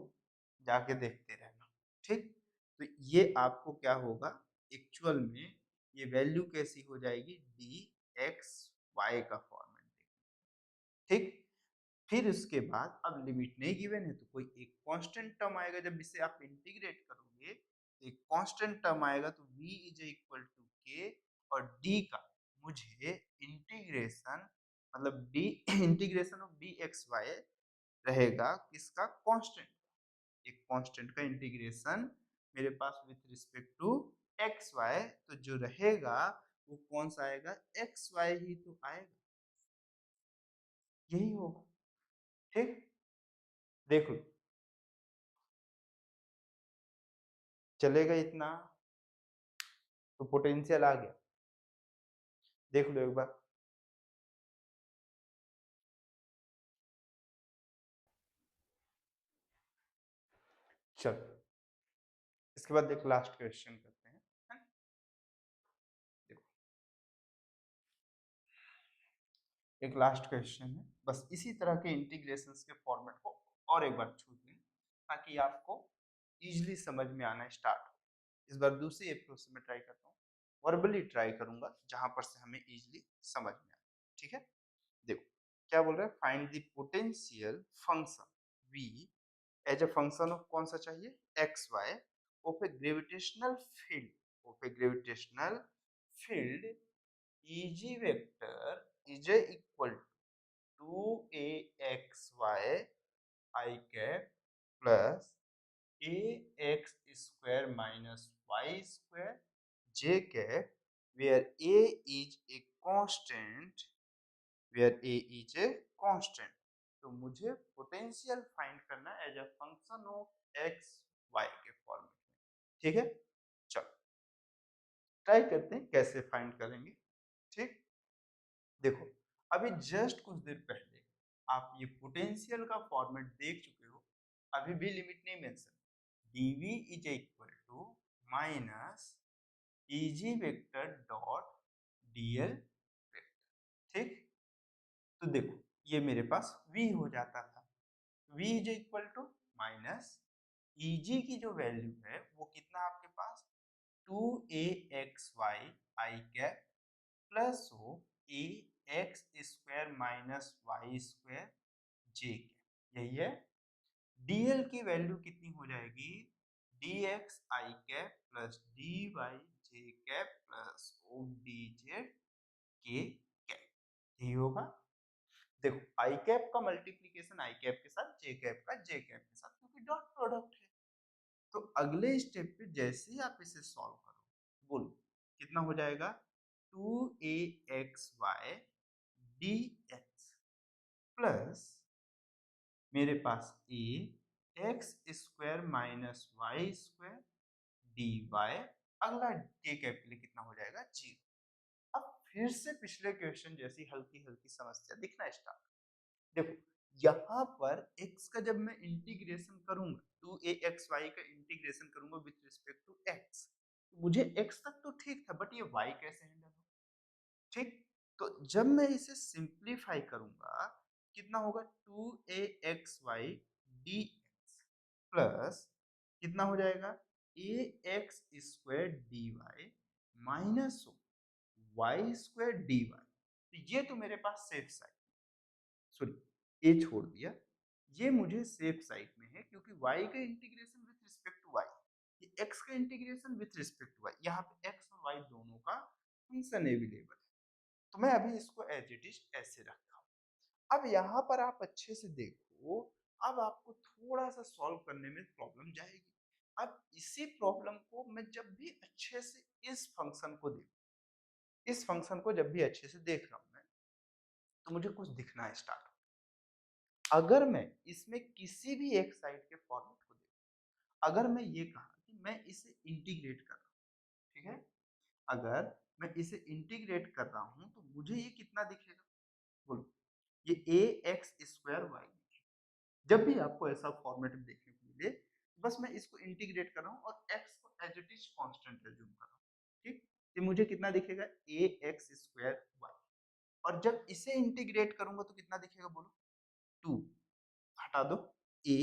Speaker 1: जाके देखते रहना, ठीक। तो ये आपको क्या होगा, एक्चुअल में ये वैल्यू कैसी हो जाएगी, डी एक्स वाई का फॉर्मेट, ठीक। फिर उसके बाद अब लिमिट नहीं गिवन है तो कोई एक कांस्टेंट टर्म आएगा, जब इसे आप इंटीग्रेट करोगे तो एक कांस्टेंट टर्म आएगा, तो v इज इक्वल टू के, और d का मुझे इंटीग्रेशन, मतलब d integration of D X Y रहेगा, किसका, कांस्टेंट, एक कांस्टेंट का इंटीग्रेशन मेरे पास with respect to X Y, तो जो रहेगा वो कौन सा आएगा, एक्स वाई ही तो आएगा, यही होगा, ठीक। देख लो, चलेगा इतना, तो पोटेंशियल आ गया, देख लो एक बार। चलो, इसके बाद एक लास्ट क्वेश्चन करते हैं, है ना? देखो, एक लास्ट क्वेश्चन है, बस इसी तरह के इंटीग्रेशंस के फॉर्मेट को और एक बार छू लें, ताकि आपको इजीली समझ में आना स्टार्ट हो। इस बार दूसरी अप्रोच से मैं ट्राई करता हूँ, वर्बली ट्राई करूंगा, जहां पर से हमें इजीली समझ में आए, ठीक है। देखो क्या बोल रहा है, find the potential function v as a function of कौन सा चाहिए, X Y, of a gravitational field, of a gravitational field, eg vector is equal to A X Y I cap plus A X square minus Y square j cap where a is a constant where a is a constant तो मुझे potential find करना as a function of X Y के form में ठीक है चलो try करते हैं कैसे फाइंड करेंगे ठीक देखो अभी जस्ट कुछ देर पहले आप ये पोटेंशियल का फॉर्मेट देख चुके हो अभी भी लिमिट नहीं mention dv is equal to minus eg vector dot dl vector ठीक तो देखो ये मेरे पास v हो जाता था v is equal to minus eg की जो वैल्यू है वो कितना आपके पास 2axy आई कैप प्लस हो A X square minus Y square J cap यही है dl की वैल्यू कितनी हो जाएगी dx I cap plus dy J cap plus O dz K cap यही होगा देखो आई कैप का मल्टीप्लीकेशन आई कैप के साथ जे कैप का जे कैप के साथ क्योंकि डॉट प्रोडक्ट है तो अगले स्टेप पे जैसे ही आप इसे सॉल्व करो बोलो कितना हो जाएगा 2axy dx प्लस मेरे पास A X square minus Y square D Y अगला के कैप के लिए कितना हो जाएगा जीरो अब फिर से पिछले क्वेश्चन जैसी हल्की हल्की समस्या दिखना स्टार्ट देखो यहाँ पर x का जब मैं इंटीग्रेशन करूंगा 2axy का इंटीग्रेशन करूंगा विथ रिस्पेक्ट टू x मुझे x तक तो ठीक था बट ये y कैसे हैंडल हो ठीक तो जब मैं इसे सिंप्लीफाई करूंगा कितना होगा 2axy dx प्लस कितना हो जाएगा ax square dy minus Y square dy तो ये तो मेरे पास सेफ साइड सॉरी ए छोड़ दिया ये मुझे सेफ साइड में है क्योंकि y का integration with respect to y ये x का integration with respect to y यहाँ पे x और y दोनों का फंक्शन अवेलेबल है तो मैं अभी इसको एज इट इज ऐसे रखा हूँ अब यहाँ पर आप अच्छे से देखो अब आपको थोड़ा सा सॉल्व करने में प्रॉब्लम जाएगी अब इसी प्रॉब्लम को मैं जब भी अच्छे से इस फंक्शन को देख इस फंक्शन को जब भी अच्छे से देख रहा हूँ मैं तो मुझे कुछ दिखना स्टार्ट अगर मैं इसमें किसी भी एक साइड के फॉर्मेट को देखूं अगर मैं ये कहा कि मैं इसे इंटीग्रेट कर रहा हूं ठीक है अगर मैं इसे इंटीग्रेट कर रहा हूं तो मुझे ये कितना दिखेगा बोलो ये ए एक्स स्क्वायर वाई जब भी आपको ऐसा फॉर्मेट देखने को मिले बस मैं इसको इंटीग्रेट कर रहा हूँ और एक्स को as it is constant assume कर रहा हूँ ठीक तो मुझे कितना दिखेगा ए एक्स स्क्वायर वाई और जब इसे इंटीग्रेट करूंगा तो कितना दिखेगा बोलो 2 हटा दो ए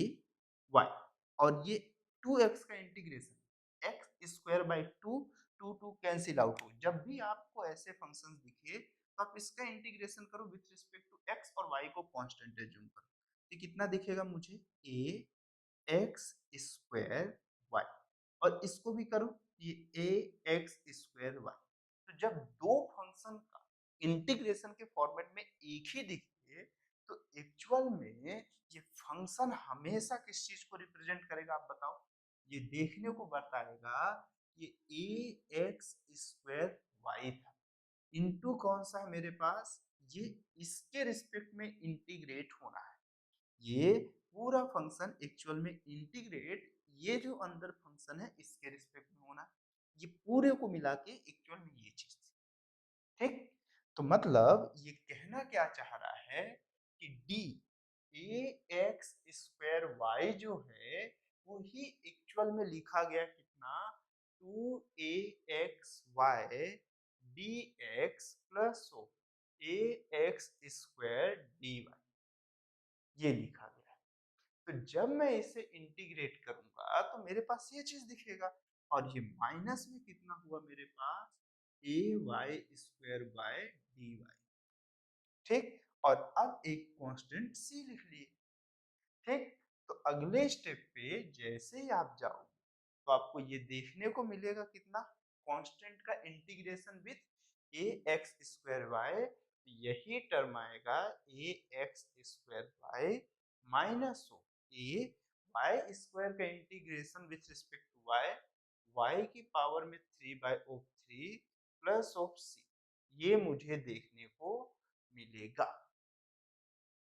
Speaker 1: वाई और ये 2x का integration X square by two two two cancel out हो जब भी आपको ऐसे फंक्शंस दिखे तो आप इसका इंटीग्रेशन करो विथ रिस्पेक्ट टू x और y को कांस्टेंट एज्यूम करो ये कितना दिखेगा मुझे ए एक्स स्क्वायर वाई और इसको भी करो ये ए एक्स स्क्वायर वाई तो जब दो फंक्शन का इंटीग्रेशन के फॉर्मेट में एक ही दिखे तो एक्चुअल में ये फंक्शन हमेशा किस चीज को रिप्रेजेंट करेगा आप बताओ ये देखने को बताएगा ये ए एक्स स्क्वायर वाई था इनटू कौन सा है मेरे पास ये इसके रिस्पेक्ट में इंटीग्रेट होना है ये पूरा फंक्शन एक्चुअल में इंटीग्रेट ये जो अंदर फंक्शन है इसके रिस्पेक्ट में होना ये पूरे को मिला के एक्चुअल में ये चीज ठीक तो मतलब ये कहना क्या चाह रहा है कि D A X square Y जो है वो ही एक्चुअल में लिखा गया कितना 2axy dx plus A X square D Y ये लिखा गया है तो जब मैं इसे इंटीग्रेट करूंगा तो मेरे पास ये चीज दिखेगा और ये माइनस में कितना हुआ मेरे पास A Y square by D Y ठीक और अब एक कांस्टेंट सी लिख लिए ठीक तो अगले स्टेप पे जैसे ही आप जाओ तो आपको ये देखने को मिलेगा कितना कांस्टेंट का integration with A X square Y यही टर्म आएगा A X square Y minus O A Y square का integration with respect to Y Y की पावर में 3/3 प्लस ऑफ सी, ये मुझे देखने को मिलेगा।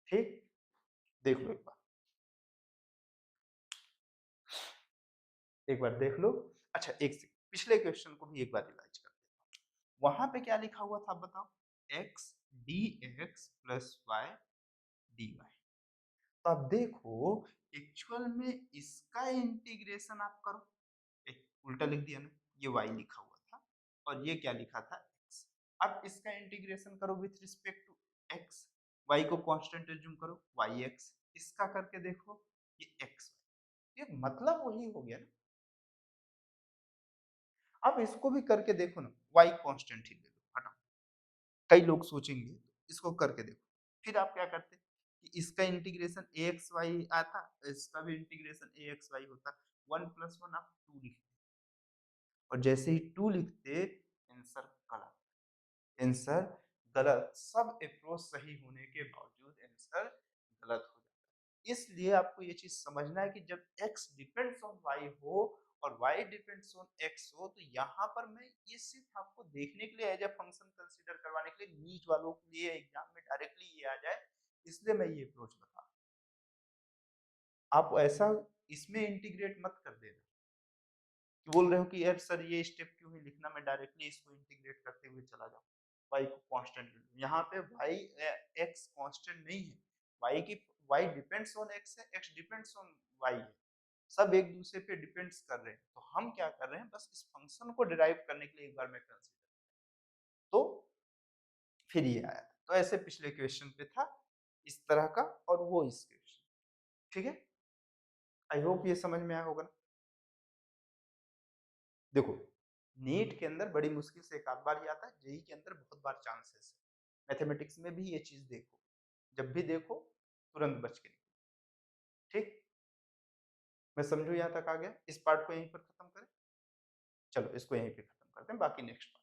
Speaker 1: ठीक, देख लो एक बार देख लो। अच्छा एक सेकंड, पिछले क्वेश्चन को भी एक बार रिवाइज कर देता हूँ। वहां पे क्या लिखा हुआ था बताओ, X D X plus Y D Y. तो अब देखो एक्चुअल में इसका इंटीग्रेशन आप करो, उल्टा लिख दिया ना, ये y लिखा हुआ था और ये क्या लिखा था x। अब इसका इंटीग्रेशन करो with respect to x, y को कांस्टेंट एज्यूम करो yx, इसका करके देखो ये x, ये मतलब वही हो गया ना। अब इसको भी करके देखो ना, y कांस्टेंट ही ले लो, हटाओ। कई लोग सोचेंगे इसको करके देखो, फिर आप क्या करते कि इसका इंटीग्रेशन ax y आता, इसका भी इंटीग्रेशन ax y होता, 1 + 1 आप 2 लिखते, और जैसे ही 2 लिखते आंसर गलत, आंसर गलत, सब अप्रोच सही होने के बावजूद आंसर गलत हो जाता है। इसलिए आपको ये चीज समझना है कि जब x डिपेंड्स ऑन y हो और y डिपेंड्स ऑन x हो, तो यहाँ पर मैं ये सिर्फ आपको देखने के लिए एज ए फंक्शन कंसीडर करवाने के लिए, नीट वालों के लिए एग्जाम में डायरेक्टली ये आ जाए, इसलिए मैं ये अप्रोच बता रहा हूँ। आप ऐसा इसमें इंटीग्रेट मत कर देना कि बोल रहे हो कि यार सर ये स्टेप क्यों नहीं लिखना, मैं डायरेक्टली इसको इंटीग्रेट करते हुए चला जाऊँ, y को कांस्टेंट, यहाँ पे y x कांस्टेंट नहीं है, y की y डिपेंड्स ऑन x है, x डिपेंड्स ऑन y है, सब एक दूसरे पे डिपेंड्स कर रहे हैं। तो हम क्या कर रहे हैं, बस इस फंक्शन को डिराइव करने के लिए एक बार मैं कंसीडर, तो फिर ये आया। तो ऐसे पिछले क्वेश्चन पे था इस तरह का, और वो इस क्वेश्चन, ठीक है। आई होप ये समझ में आया होगा ना। देखो नीट के अंदर बड़ी मुश्किल से एक आध बार ही आता है, जेई के अंदर बहुत बार चांसेस है, मैथमेटिक्स में भी ये चीज देखो, जब भी देखो तुरंत बच के निकलो। ठीक, मैं समझू यहाँ तक आ गया, इस पार्ट को यहीं पर खत्म करें, चलो इसको यहीं पे खत्म करते हैं, बाकी नेक्स्ट